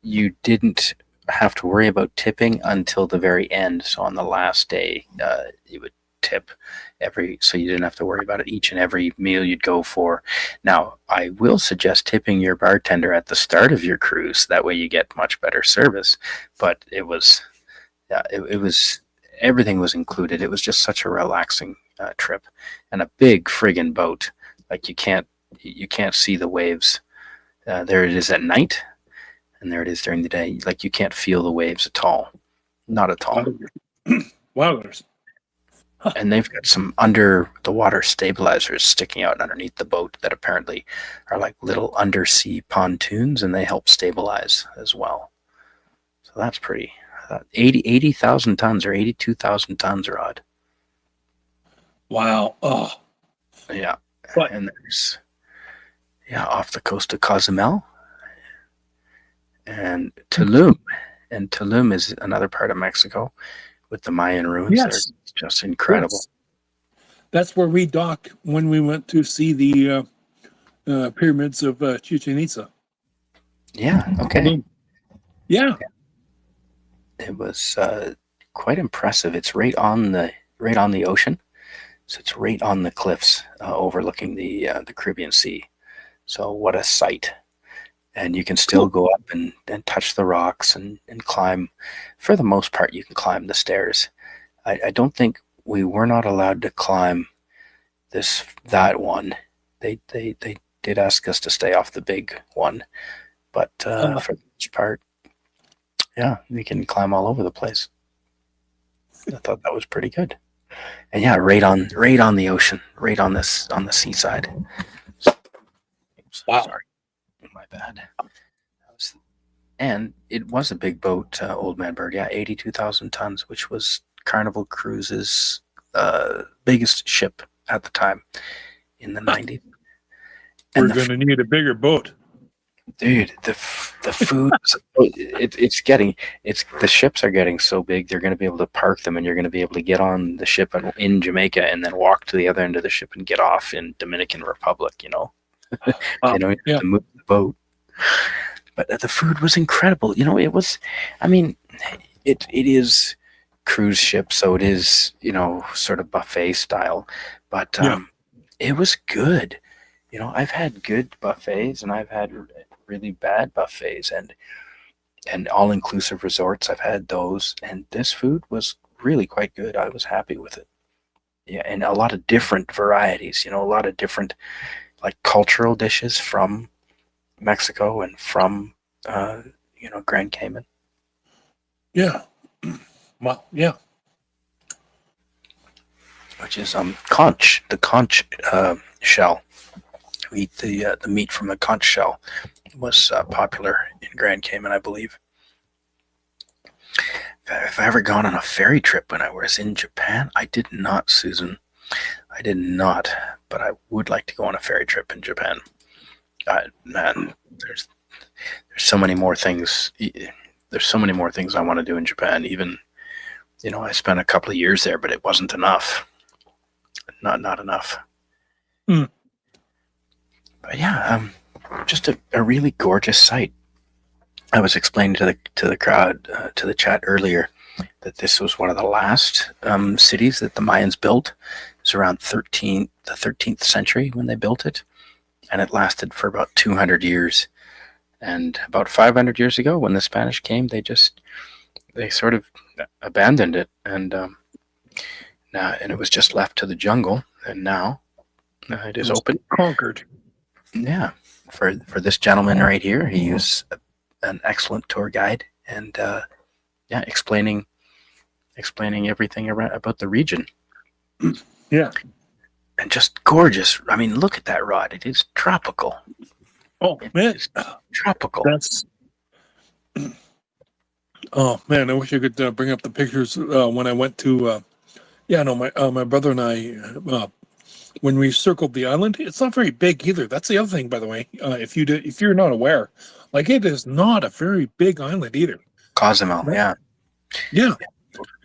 you didn't have to worry about tipping until the very end. So on the last day, you would tip so you didn't have to worry about it each and every meal you'd go for. Now, I will suggest tipping your bartender at the start of your cruise. That way you get much better service. But it was, yeah, it was, everything was included. It was just such a relaxing trip, and a big friggin' boat. Like you can't see the waves. There it is at night, and there it is during the day. Like you can't feel the waves at all, not at all. Wow. And they've got some under the water stabilizers sticking out underneath the boat that apparently are like little undersea pontoons, and they help stabilize as well. So that's pretty. 80,000 tons or 82,000 tons, Rod. Wow. Oh, Yeah. but And there's, off the coast of Cozumel and Tulum. And Tulum is another part of Mexico with the Mayan ruins. yes, They're just incredible. yes. That's where we docked when we went to see the pyramids of Chichen Itza. Yeah. Okay. Yeah. It was quite impressive. It's right on the ocean, so it's right on the cliffs overlooking the Caribbean Sea. So what a sight! And you can still go up and touch the rocks and climb. For the most part, you can climb the stairs. I don't think we were not allowed to climb that one. They did ask us to stay off the big one, but for the most part, yeah, we can climb all over the place. I thought that was pretty good. And yeah, right on the ocean, right on the seaside. Oops, Wow. sorry, my bad. And it was a big boat, Old Man Bird. Yeah, 82,000 tons, which was Carnival Cruise's biggest ship at the time in the 90s. We're going to need a bigger boat. Dude, the food, the ships are getting so big, they're going to be able to park them, and you're going to be able to get on the ship in Jamaica and then walk to the other end of the ship and get off in Dominican Republic, They don't have to move the boat. But the food was incredible. It was, I mean, it is cruise ship, so it is, sort of buffet style, but it was good. I've had good buffets and I've had really bad buffets and all-inclusive resorts. I've had those, and this food was really quite good. I was happy with it. Yeah, and a lot of different varieties. A lot of different like cultural dishes from Mexico and from Grand Cayman. Yeah. Well, yeah. Which is conch, the conch shell. We eat the meat from the conch shell. Was popular in Grand Cayman, I believe. If I ever gone on a ferry trip when I was in Japan, I did not, Susan. I did not, but I would like to go on a ferry trip in Japan. Man, there's so many more things. There's so many more things I want to do in Japan. Even, I spent a couple of years there, but it wasn't enough. Not enough. Mm. But yeah, just a really gorgeous site. I was explaining to the crowd, to the chat earlier, that this was one of the last cities that the Mayans built. It was around the 13th century when they built it, and it lasted for about 200 years. And about 500 years ago, when the Spanish came, they sort of abandoned it, and it was just left to the jungle. And now it is open, conquered. Yeah, for this gentleman right here, he was an excellent tour guide, and explaining everything about the region. Yeah, and just gorgeous. I mean, look at that rod; it is tropical. Oh man, tropical. That's. Oh man, I wish I could bring up the pictures when I went to. My brother and I. When we circled the island, it's not very big either. That's the other thing, by the way. If you're not aware, like it is not a very big island either. Cozumel, right? Yeah.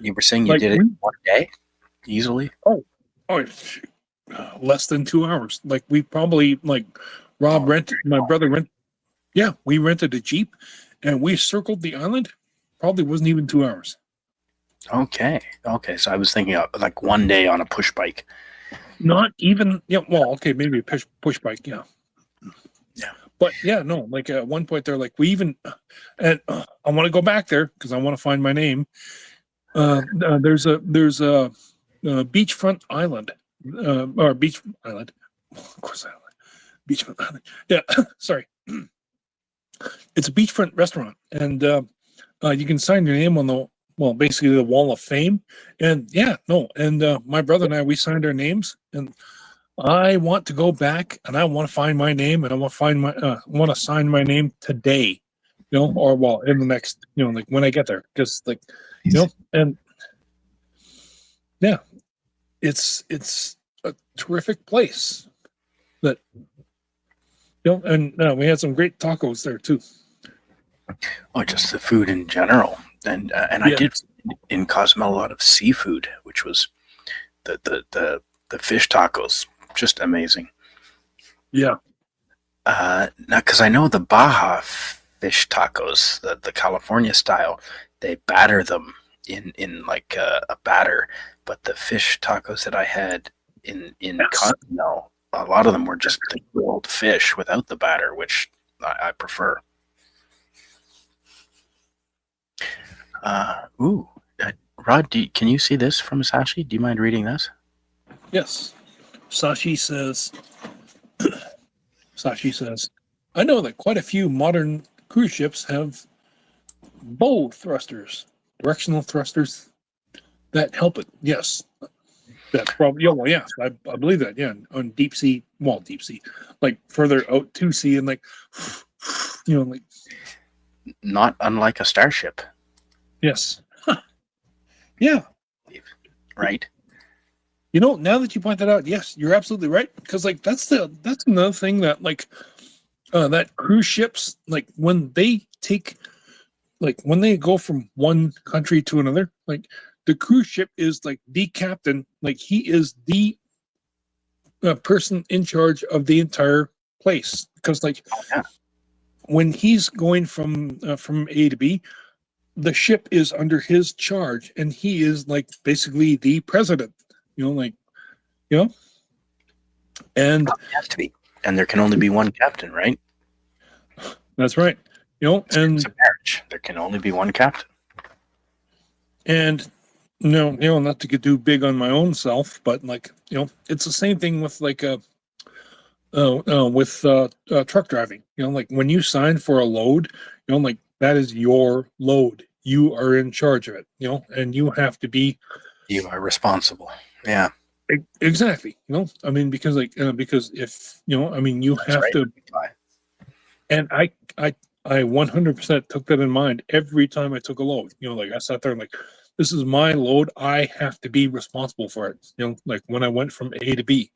You were saying you did it in 1 day, easily. Oh, less than 2 hours. Like we probably Rob rented, my brother rented. Yeah, we rented a Jeep, and we circled the island. Probably wasn't even 2 hours. Okay. So I was thinking of like 1 day on a push bike. Not even, well, okay, maybe a push bike, yeah. But yeah, no, like at one point they're like, we even, and I want to go back there because I want to find my name. There's a beachfront island, or beach island, of course, beachfront island. Yeah, sorry. It's a beachfront restaurant, and you can sign your name on basically the wall of fame. And my brother and I, we signed our names, and I want to go back and I want to find my name, and I want to sign my name today, or in the next, like when I get there, because and yeah, it's a terrific place that, and we had some great tacos there too. Oh, just the food in general. And I did in Cozumel a lot of seafood, which was the fish tacos, just amazing. Yeah. Now, because I know the Baja fish tacos, the California style, they batter them in like a batter, but the fish tacos that I had in Cozumel, a lot of them were just the grilled fish without the batter, which I prefer. Rod, can you see this from Sashi? Do you mind reading this? Yes. Sashi says, I know that quite a few modern cruise ships have bow thrusters, directional thrusters that help it. Yes. That's probably, I believe that, on deep sea, like further out to sea, and like not unlike a starship. Yes. Yeah. Right. Now that you point that out, yes, you're absolutely right. Because that's another thing that that cruise ships, when they go from one country to another, the cruise ship is the captain, he is the person in charge of the entire place. Because when he's going from A to B, the ship is under his charge, and he is basically the president, and it has to be. And there can only be one captain, right? That's right. It's And a marriage. There can only be one captain. And not to get too big on my own self, but like, it's the same thing with like truck driving. Like when you sign for a load, like that is your load. You are in charge of it. And you have to be. You are responsible. Yeah, Exactly. I mean, because because if I mean, you that's have right. to. And I 100% took that in mind every time I took a load. Like I sat there and like, this is my load. I have to be responsible for it. Like when I went from A to B,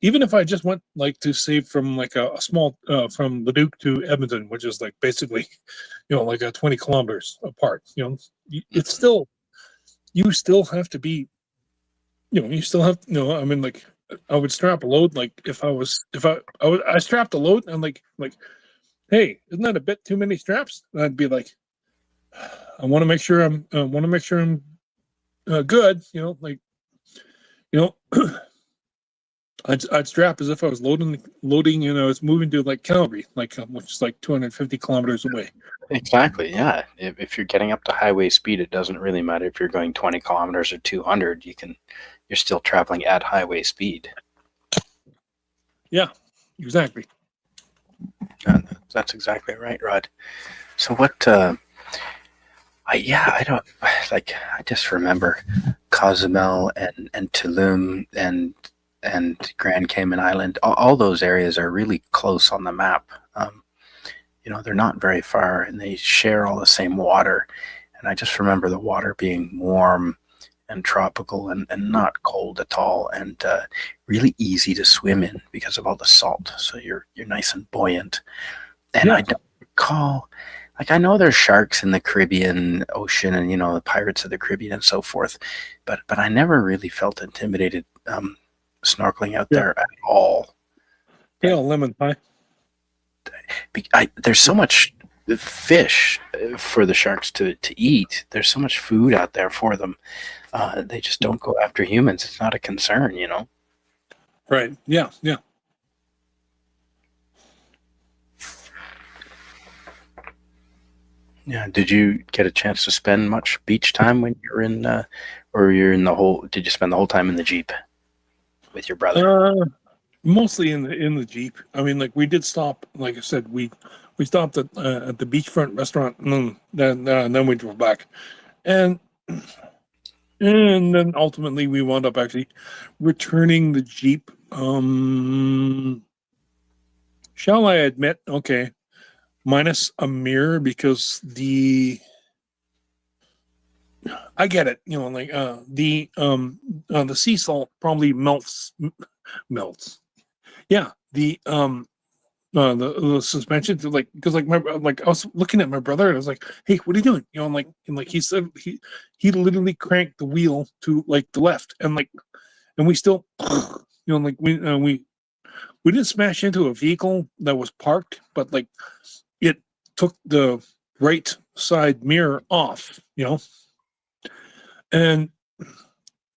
even if I just went like to say from like a small from Leduc to Edmonton, which is like basically, like 20 kilometers apart. It's still you still have to be. You still have. I mean, like I would strap a load. Like I strapped a load and like hey, isn't that a bit too many straps? And I'd be like, I want to make sure I'm good. I'd strap as if I was loading, and I was moving to like Calgary, which is like 250 kilometers away. Exactly. Yeah. If you're getting up to highway speed, it doesn't really matter if you're going 20 kilometers or 200. You're still traveling at highway speed. Yeah, exactly. That's exactly right, Rod. So what? I don't like. I just remember Cozumel and Tulum and Grand Cayman Island. All those areas are really close on the map. They're not very far, and they share all the same water. And I just remember the water being warm and tropical and not cold at all, and really easy to swim in because of all the salt. So you're nice and buoyant. And Yeah. I don't recall, like I know there's sharks in the Caribbean Ocean and the Pirates of the Caribbean and so forth, but I never really felt intimidated snorkeling out there at all. Hail lemon pie. There's so much fish for the sharks to eat. There's so much food out there for them. They just don't go after humans. It's not a concern. Right. Yeah. Yeah. Yeah. Did you get a chance to spend much beach time when you're in, or you're in the whole? Did you spend the whole time in the Jeep with your brother? Mostly in the Jeep. I mean, like we did stop. Like I said, we stopped at the beachfront restaurant, and then we drove back, and then ultimately we wound up actually returning the Jeep. Shall I admit? Okay, minus a mirror because I get it. The sea salt probably melts. Yeah, the suspension to because I was looking at my brother and I was like, hey, what are you doing? And he said he literally cranked the wheel to like the left and we still we didn't smash into a vehicle that was parked, but like it took the right side mirror off, and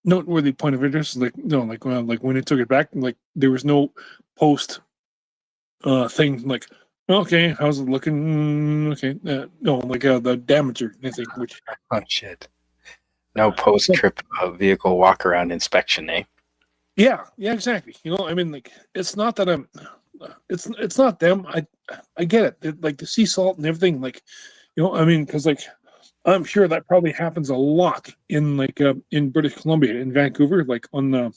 noteworthy point of interest is like when it took it back, like there was no post thing like, okay, how's it looking? Okay, no, like the damager, I think. Which Oh shit! No post trip vehicle walk around inspection, eh? yeah, exactly. I mean, like it's not that I'm, it's not them. I get it. Like the sea salt and everything. Like, I mean, because like I'm sure that probably happens a lot in in British Columbia, in Vancouver, like on the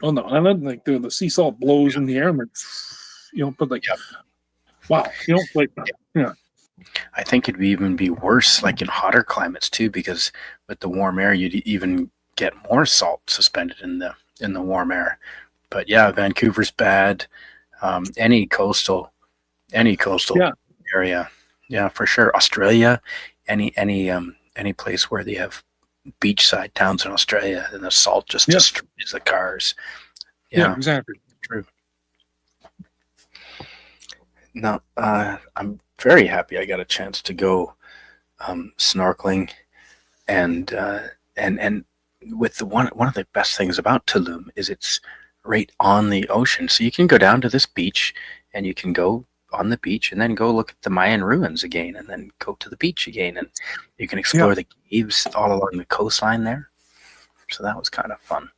island, like the sea salt blows in the air, and but like, wow, like, yeah. I think it'd even be worse, like in hotter climates too, because with the warm air, you'd even get more salt suspended in the warm air. But yeah, Vancouver's bad. Any coastal Yeah. area, yeah, for sure. Australia, any place where they have beachside towns in Australia, and the salt just destroys the cars. Yeah, exactly. True. No, I'm very happy I got a chance to go snorkeling, and with one of the best things about Tulum is it's right on the ocean, so you can go down to this beach and you can go on the beach and then go look at the Mayan ruins again and then go to the beach again. And you can explore the caves all along the coastline there. So that was kind of fun.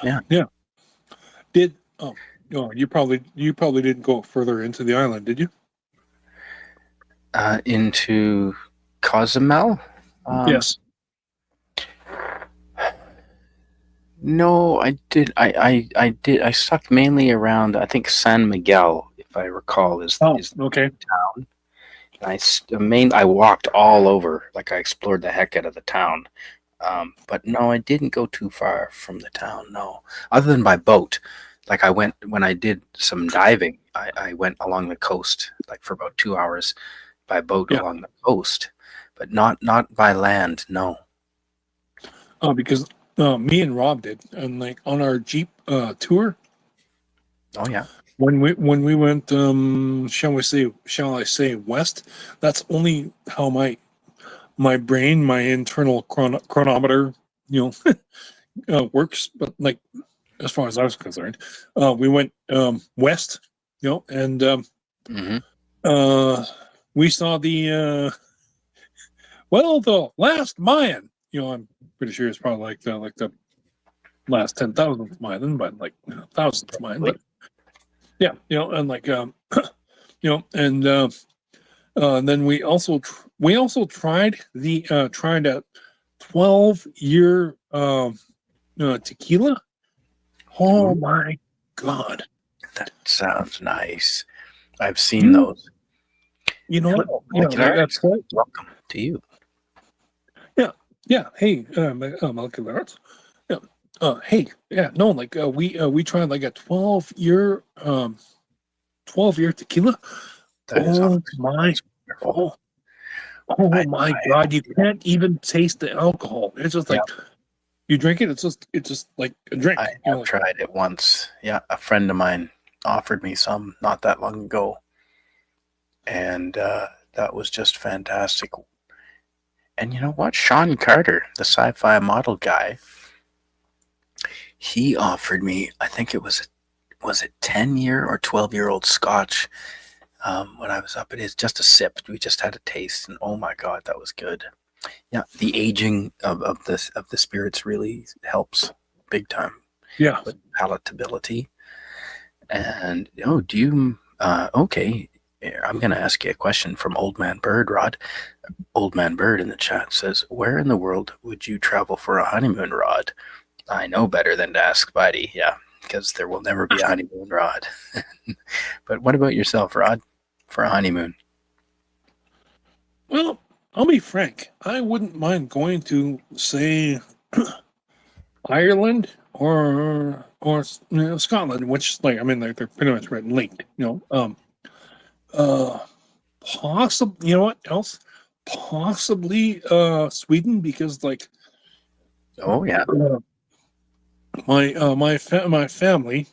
Yeah. Did you probably didn't go further into the island, did you? Into Cozumel? Yes. No, I did. I did. I stuck mainly around. I think San Miguel, if I recall, is okay. town. And I walked all over. Like I explored the heck out of the town. But no, I didn't go too far from the town. No, other than by boat. Like I went when I did some diving. I went along the coast, like for about 2 hours, by boat along the coast, but not by land. No. Oh, because me and Rob did, and like on our Jeep tour. Oh yeah. When we went, shall I say west? That's only how my brain, my internal chronometer, works. But like, as far as I was concerned, we went west, and we saw the the last Mayan. I'm pretty sure it's probably like the last 10,000th Mayan, but like 1,000th Mayan. But yeah, and like and then we also tried a 12-year tequila. Oh my God, that sounds nice. I've seen those. You know what? That's welcome to you. Yeah. Hey, molecular arts. Yeah. Hey. Yeah. No. Like we tried like a 12-year tequila. My God! You can't even taste the alcohol. It's just like you drink it. It's just like a drink. I have tried it once. Yeah, a friend of mine offered me some not that long ago, and that was just fantastic. And you know what? Sean Carter, the sci-fi model guy, he offered me, I think it was 10-year or 12-year-old Scotch when I was up. It is just a sip. We just had a taste, and oh my God, that was good. Yeah, the aging of the spirits really helps big time. Yeah, with palatability. And do you? Okay, I'm going to ask you a question from Old Man Bird, Rod. Old Man Bird in the chat says, "Where in the world would you travel for a honeymoon, Rod?" I know better than to ask Spidey. Yeah, because there will never be a honeymoon, Rod. But what about yourself, Rod, for a honeymoon? Well, I'll be frank. I wouldn't mind going to, say, Ireland or Scotland, which they're pretty much right linked. Possibly. You know what else? Possibly Sweden, because like. Oh yeah. My family,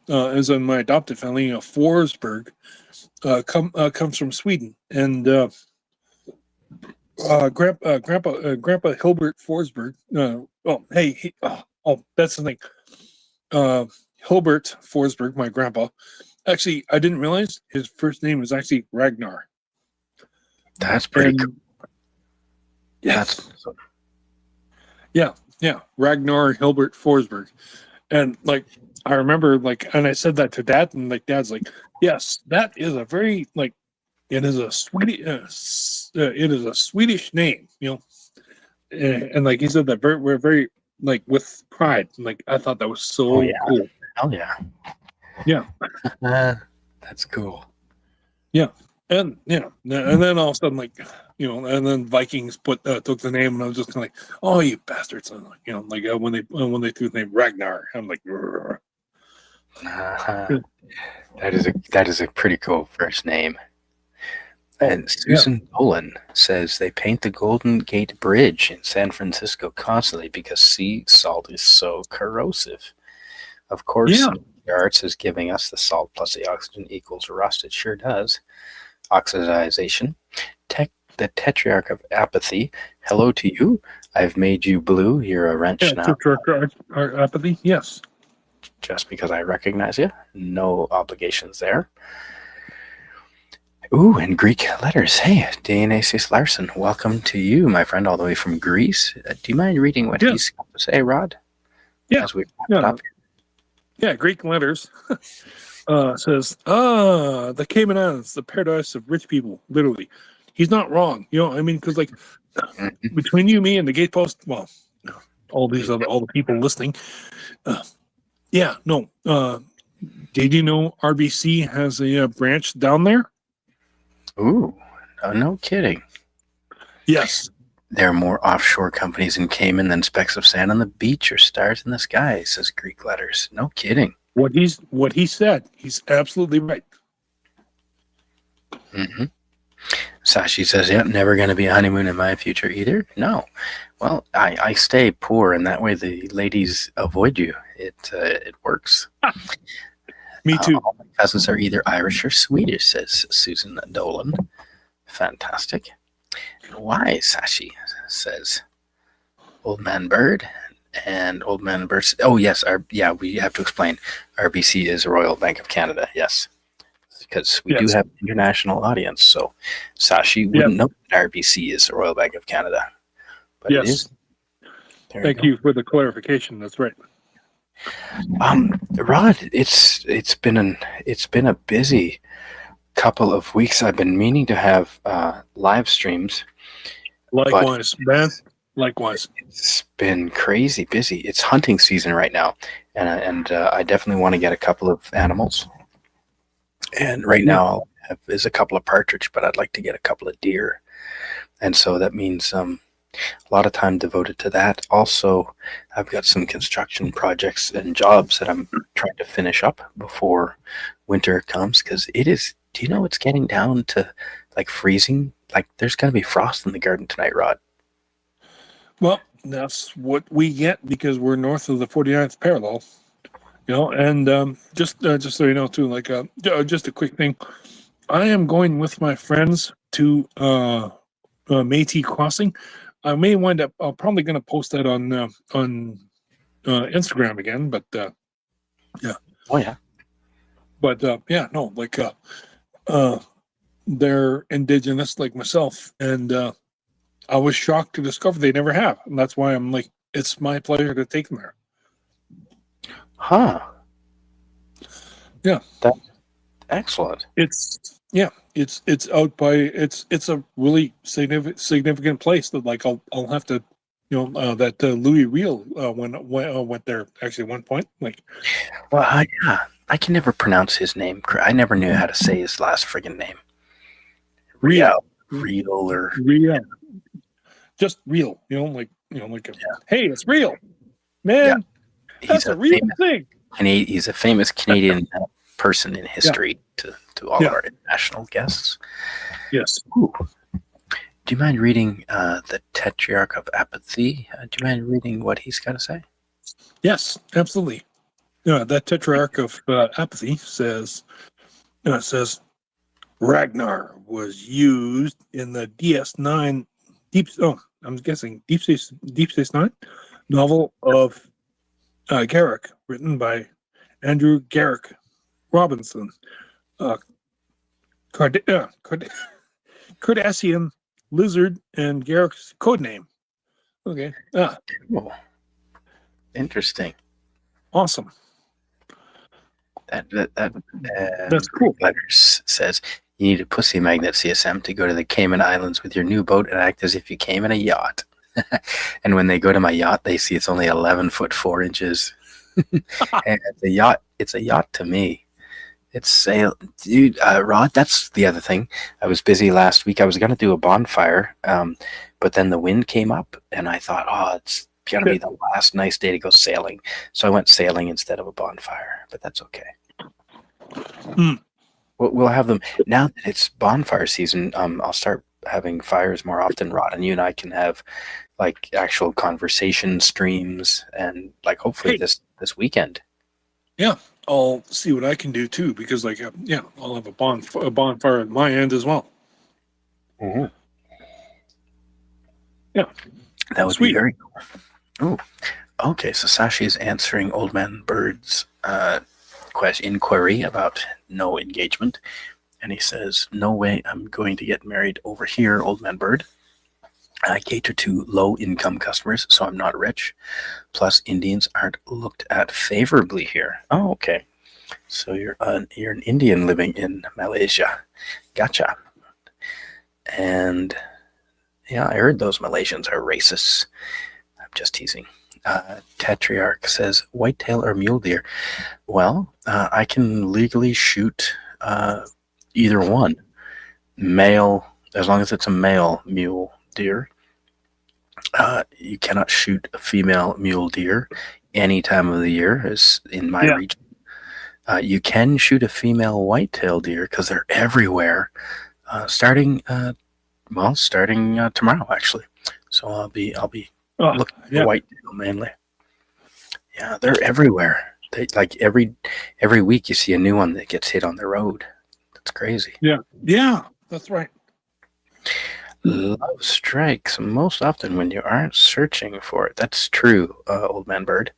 as in my adopted family, Forsberg, comes from Sweden, and Grandpa Hilbert Forsberg. That's the thing. Hilbert Forsberg, my grandpa. Actually, I didn't realize his first name was actually Ragnar. That's pretty cool. Yes. That's awesome. Yeah, Ragnar Hilbert Forsberg. And like I remember, and I said that to Dad, and like Dad's like, yes, that is a very it is a Swedish name, and like he said that we're very with pride. Like I thought that was so cool. Hell yeah. Yeah. That's cool. Yeah. And and then all of a sudden, and then Vikings took the name, and I was just kind of like, "Oh, you bastards!" And when they threw the name Ragnar, I'm like, that is a pretty cool first name. And Susan Dolan says they paint the Golden Gate Bridge in San Francisco constantly because sea salt is so corrosive. Of course, the arts is giving us the salt plus the oxygen equals rust. It sure does. Oxidization. The Tetrarch of Apathy. Hello to you. I've made you blue. You're a wrench now. Tetrarch of Apathy. Yes. just because I recognize you. No obligations there. Ooh, and Greek letters. Hey, Dionysius Larson, welcome to you, my friend, all the way from Greece. Do you mind reading what he's got to say, Rod? Yeah. As we wrap it up. Yeah, Greek letters. Says, the Cayman Islands, the paradise of rich people, literally. He's not wrong. I mean, because like between you, me, and the gatepost, well, all the people listening. Did you know RBC has a branch down there? Ooh, no kidding. Yes. There are more offshore companies in Cayman than specks of sand on the beach or stars in the sky, says Greek letters. No kidding. What he said, he's absolutely right. Mm-hmm. Sashi says, yeah, never going to be a honeymoon in my future either. No. Well, I stay poor, and that way the ladies avoid you. It works. Me too. All my cousins are either Irish or Swedish, says Susan Dolan. Fantastic. Why, Sashi, says Old Man Bird. And Old Man Bird. Oh, yes. We have to explain. RBC is Royal Bank of Canada. Yes. Because we do have an international audience. So Sashi wouldn't know that RBC is the Royal Bank of Canada. But it is. Thank you for the clarification. That's right. Rod, it's been a busy couple of weeks. I've been meaning to have live streams. Likewise, man. Likewise. It's been crazy busy. It's hunting season right now, and I definitely want to get a couple of animals. And right now I'll have is a couple of partridge, but I'd like to get a couple of deer. And so that means a lot of time devoted to that. Also, I've got some construction projects and jobs that I'm trying to finish up before winter comes, because it is, do you know it's getting down to like freezing? Like there's going to be frost in the garden tonight, Rod. Well, that's what we get because we're north of the 49th parallel. And just so you know, too, like just a quick thing. I am going with my friends to Métis Crossing. I may wind up. I'm probably going to post that on Instagram again. But yeah. Oh yeah. But they're indigenous like myself, and I was shocked to discover they never have, and that's why I'm like, it's my pleasure to take them there. Huh. Yeah. That's excellent. It's out by it's a really significant place that like I'll have to that Louis Riel went there actually at one point like. Well, yeah, I can never pronounce his name. I never knew how to say his last friggin' name. Riel or Riel. Just real, hey, it's real, man. Yeah. That's a real thing. He's a famous Canadian person in history to all of our international guests. Yes. Ooh. Do you mind reading the Tetrarch of Apathy? Do you mind reading what he's got to say? Yes, absolutely. That Tetrarch of Apathy says, Ragnar was used in the DS9 Deep Space Nine novel of Garrick, written by Andrew Garrick Robinson. Cardassian lizard and Garrick's codename. Okay. Cool. Interesting. Awesome. That's cool. Letters says you need a pussy magnet CSM to go to the Cayman Islands with your new boat and act as if you came in a yacht. And when they go to my yacht, they see it's only 11 foot 4 inches. And it's a yacht to me. It's sail, dude. Rod, that's the other thing. I was busy last week. I was gonna do a bonfire, but then the wind came up, and I thought, it's gonna be the last nice day to go sailing. So I went sailing instead of a bonfire. But that's okay. We'll have them now that it's bonfire season. I'll start having fires more often, Rod, and you and I can have like actual conversation streams, and like hopefully this weekend. Yeah, I'll see what I can do too, because like I'll have a bonfire at my end as well. Mm-hmm. Yeah, that would be very cool. Oh, okay. So Sashi is answering Old Man Bird's inquiry about no engagement. And he says, "No way I'm going to get married over here, old man bird. I cater to low-income customers, so I'm not rich. Plus, Indians aren't looked at favorably here." Oh, okay. So you're an Indian living in Malaysia. Gotcha. And yeah, I heard those Malaysians are racists. I'm just teasing. Tetrarch says, whitetail or mule deer? Well, I can legally shoot either one. Male, as long as it's a male mule deer. You cannot shoot a female mule deer any time of the year, as in my region. You can shoot a female whitetail deer because they're everywhere. Starting tomorrow, actually. So I'll be looking for whitetail mainly. Yeah, they're everywhere. They like every week you see a new one that gets hit on the road. That's crazy. Yeah, that's right. Love strikes most often when you aren't searching for it. That's true, old man bird.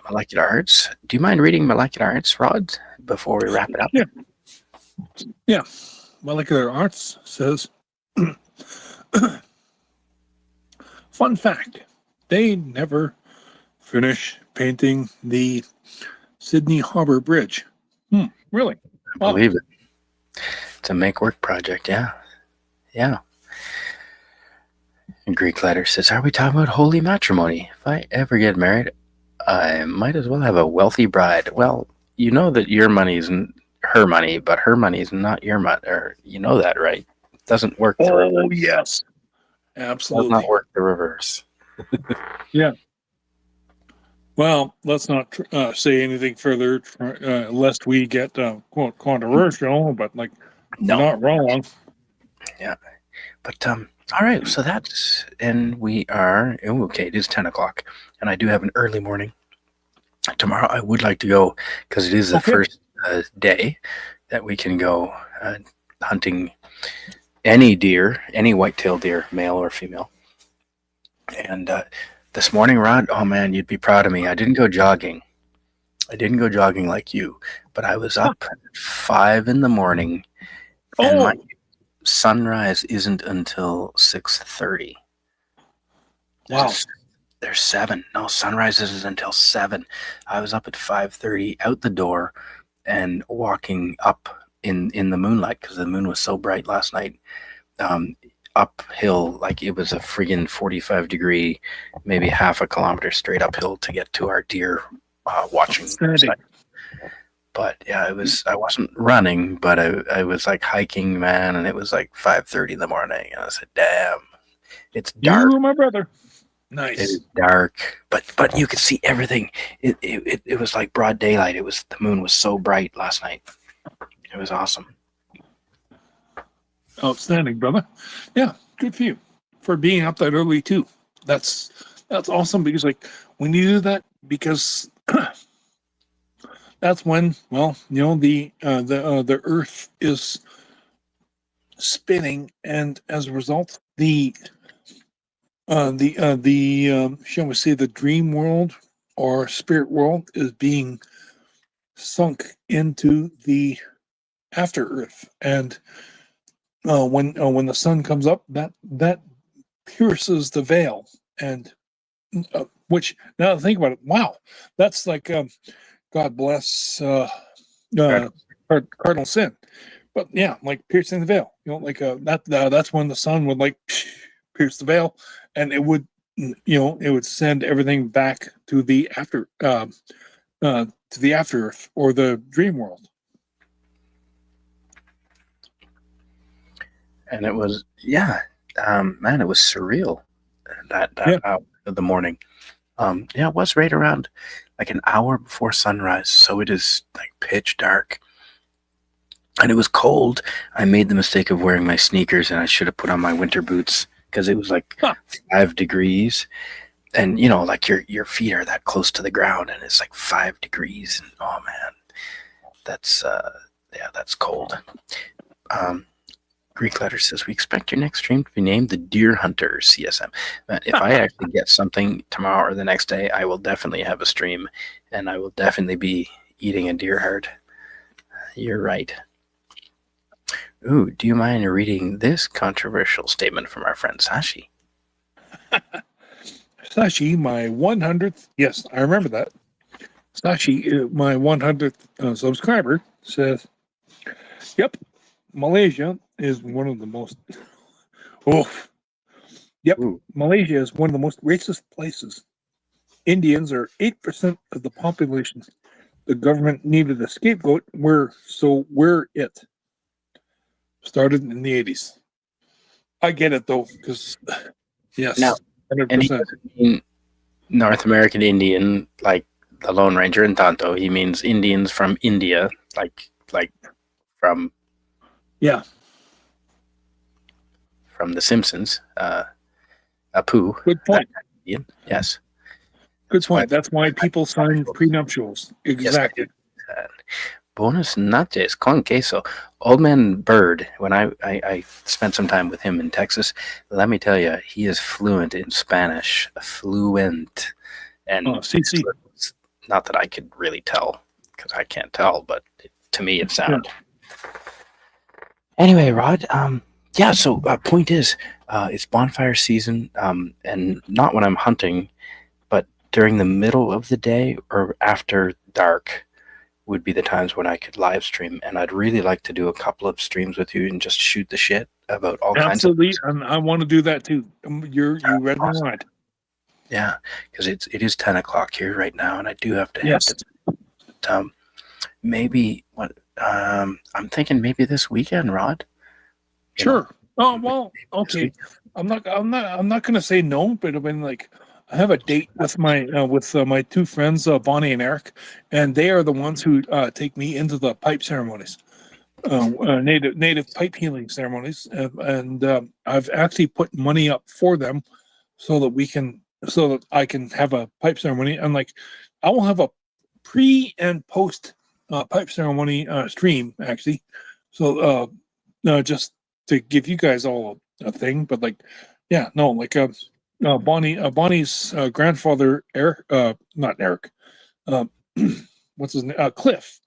Molecular arts. Do you mind reading molecular arts, Rod, before we wrap it up? Yeah. Molecular arts says, fun fact, they never finish painting the Sydney Harbour Bridge. Really? I believe it. It's a make work project, yeah. Yeah. Greek letter says, are we talking about holy matrimony? If I ever get married, I might as well have a wealthy bride. Well, you know that your money isn't her money, but her money is not your money. Or you know that, right? It doesn't work the reverse. Oh, yes. Absolutely. It does not work the reverse. Yeah. Well, let's not say anything further, lest we get quote controversial. But like, no, not wrong. Yeah, but all right. So that's, and we are okay. It is 10 o'clock, and I do have an early morning tomorrow. I would like to go because it is the first day that we can go hunting any deer, any whitetail deer, male or female. And this morning, Rod, oh man, you'd be proud of me. I didn't go jogging. I didn't go jogging like you, but I was up at 5 in the morning, and my sunrise isn't until 6:30. Wow. There's 7. No, sunrise isn't until 7. I was up at 5:30, out the door, and walking up in the moonlight because the moon was so bright last night. Uphill, like it was a friggin' 45-degree, maybe half a kilometer straight uphill to get to our deer watching site. But yeah, I wasn't running, but I was like hiking, man, and it was like 5:30 in the morning, and I said, damn, it's dark. You were my brother. Nice. It is dark, but you could see everything. It was like broad daylight. The moon was so bright last night. It was awesome. Outstanding, brother. Yeah, good for you for being up that early too. That's awesome because like we needed that because that's when, well, you know, the Earth is spinning, and as a result, the shall we say the dream world or spirit world is being sunk into the after Earth, and when the sun comes up, that pierces the veil, and which, now to think about it, wow, that's like God bless cardinal sin, but yeah, like piercing the veil, you know, like that's when the sun would like pierce the veil, and it would, you know, it would send everything back to the after Earth or the dream world. And it was, man, it was surreal that hour of the morning. It was right around like an hour before sunrise, so it is like pitch dark. And it was cold. I made the mistake of wearing my sneakers, and I should have put on my winter boots because it was like 5 degrees. And, you know, like your feet are that close to the ground, and it's like 5 degrees. And, oh, man, that's cold. Greek Letter says, we expect your next stream to be named the Deer Hunter CSM. If I actually get something tomorrow or the next day, I will definitely have a stream, and I will definitely be eating a deer heart. You're right. Ooh, do you mind reading this controversial statement from our friend Sashi? Sashi, my 100th, yes, I remember that. Sashi, my 100th subscriber, says, yep, Malaysia is one of the most, Ooh. Malaysia is one of the most racist places. Indians are 8% of the population. The government needed a scapegoat, so we're it. Started in the 80s. I get it, though, because, yes, Now, 100%. and he doesn't mean North American Indian, like the Lone Ranger and Tonto. He means Indians from India, like from from The Simpsons. Apu. Good point. Indian. Yes. Good point. That's why people sign prenuptials. Exactly. Yes, bonus nachos con queso. Old Man Bird, when I spent some time with him in Texas, let me tell you, he is fluent in Spanish. Fluent. And CC. not that I could really tell, because I can't tell, but to me it sounded. Anyway, Rod, so point is, it's bonfire season, and not when I'm hunting, but during the middle of the day or after dark would be the times when I could live stream, and I'd really like to do a couple of streams with you and just shoot the shit about all kinds of Absolutely, and I want to do that too. You read my mind. Yeah, because it is 10 o'clock here right now, and I do have to Yes. head to maybe I'm thinking maybe this weekend, Rod. Sure. Oh well, okay. I'm not going to say no, but I mean, like, I have a date with my two friends, Bonnie and Eric, and they are the ones who take me into the pipe ceremonies, native pipe healing ceremonies, and I've actually put money up for them so that I can have a pipe ceremony, and like, I will have a pre and post pipe ceremony stream actually, so just to give you guys all a thing, but like, yeah, no, like Bonnie's grandfather, Eric, not Eric, what's his name? Cliff.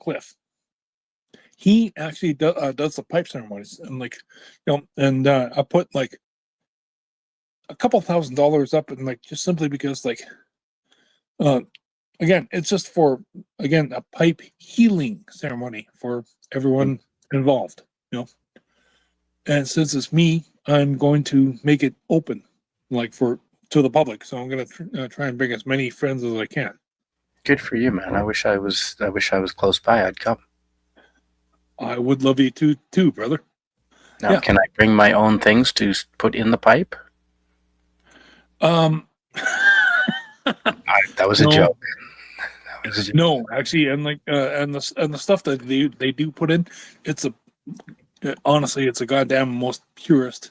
He actually does the pipe ceremonies, and like, and I put like a couple $1,000 up, and like, just simply because like, again, it's just for, again, a pipe healing ceremony for everyone involved, and since it's me, I'm going to make it open, like, to the public. So I'm going to try and bring as many friends as I can. Good for you, man. I wish I was close by. I'd come. I would love you to too, brother. Now, can I bring my own things to put in the pipe? That was a joke. No, actually, and like, and the stuff that they do put in, honestly, it's a goddamn most purest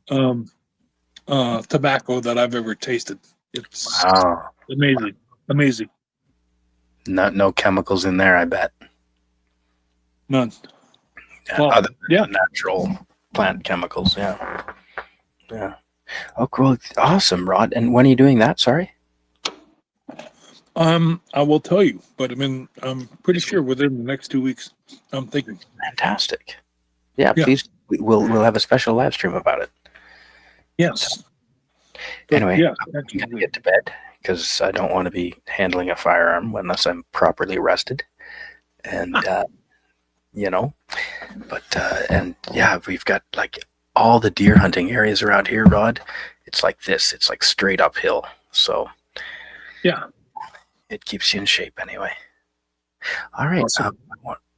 tobacco that I've ever tasted. It's amazing. No chemicals in there, I bet. None. Well, other than natural plant chemicals, yeah. Oh, cool. Awesome, Rod. And when are you doing that? Sorry. I will tell you, but I mean, I'm pretty sure within the next 2 weeks. I'm thinking. Fantastic. Yeah, please. We'll have a special live stream about it. Yes. Anyway, I'm going to get to bed because I don't want to be handling a firearm unless I'm properly rested. And, we've got like all the deer hunting areas around here, Rod. It's like this. It's like straight uphill. So, it keeps you in shape anyway. All right. Awesome.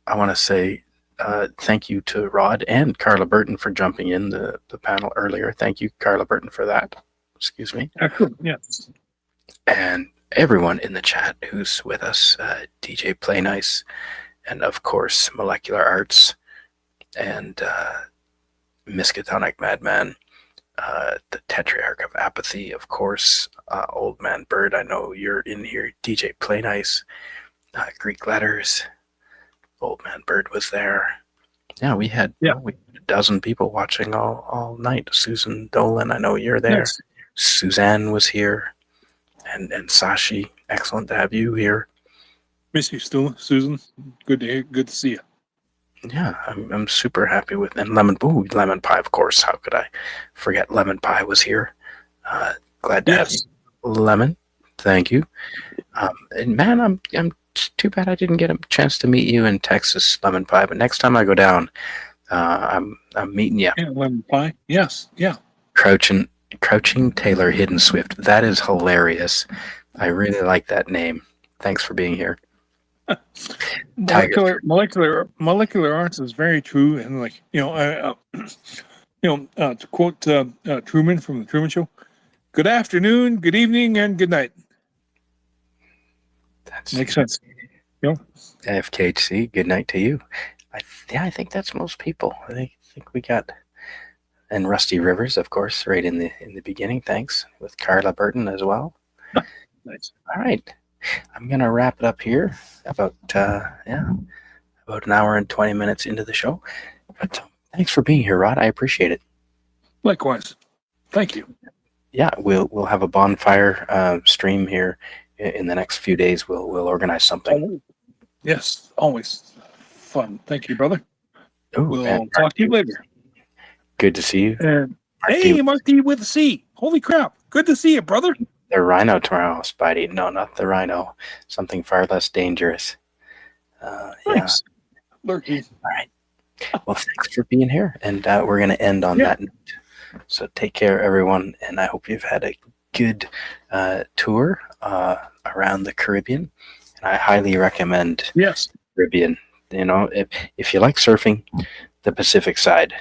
I want to say thank you to Rod and Carla Burton for jumping in the panel earlier. Thank you, Carla Burton, for that. Excuse me. Excellent. Yes. And everyone in the chat who's with us, DJ Play Nice, and of course Molecular Arts, and Miskatonic Madman, the Tetrarch of Apathy, of course, Old Man Bird, I know you're in here, DJ Play Nice, Greek Letters, Old Man Bird was there, Yeah, we had Yeah. we had a dozen people watching all night. Susan Dolan, I know you're there. Nice. Suzanne was here, and Sashi. Excellent to have you here. Miss you, Susan. Good to hear. Good to see you. Yeah, I'm super happy with and lemon pie, of course. How could I forget lemon pie was here? Glad to have you, Lemon. Thank you. And man, I'm too bad I didn't get a chance to meet you in Texas, lemon pie. But next time I go down, I'm meeting you. Yeah, lemon pie. Yes. Yeah. Crouching Taylor Hidden Swift. That is hilarious. I really like that name. Thanks for being here. Molecular arts is very true, and like to quote Truman from the Truman Show, "Good afternoon, good evening, and good night." That Makes sense. FKHC. Good night to you. I think that's most people. I think we got, and Rusty Rivers, of course, right in the beginning. Thanks, with Carla Burton as well. Nice. All right. I'm going to wrap it up here about an hour and 20 minutes into the show. But thanks for being here, Rod. I appreciate it. Likewise. Thank you. Yeah, we'll have a bonfire stream here in the next few days. We'll organize something. Yes, always fun. Thank you, brother. Ooh, We'll talk to you later. Good to see you. And hey, Marty with a C. Holy crap. Good to see you, brother. The rhino tomorrow, Spidey. No, not the rhino. Something far less dangerous. Thanks. Yeah. All right. Well, thanks for being here. And we're going to end on that note. So take care, everyone. And I hope you've had a good tour around the Caribbean. And I highly recommend Caribbean. You know, if you like surfing, the Pacific side.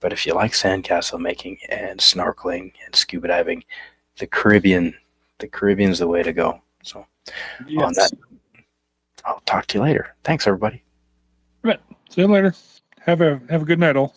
But if you like sandcastle making and snorkeling and scuba diving, the Caribbean's the way to go. So on that, I'll talk to you later. Thanks, everybody. Right. See you later. Have a good night, all.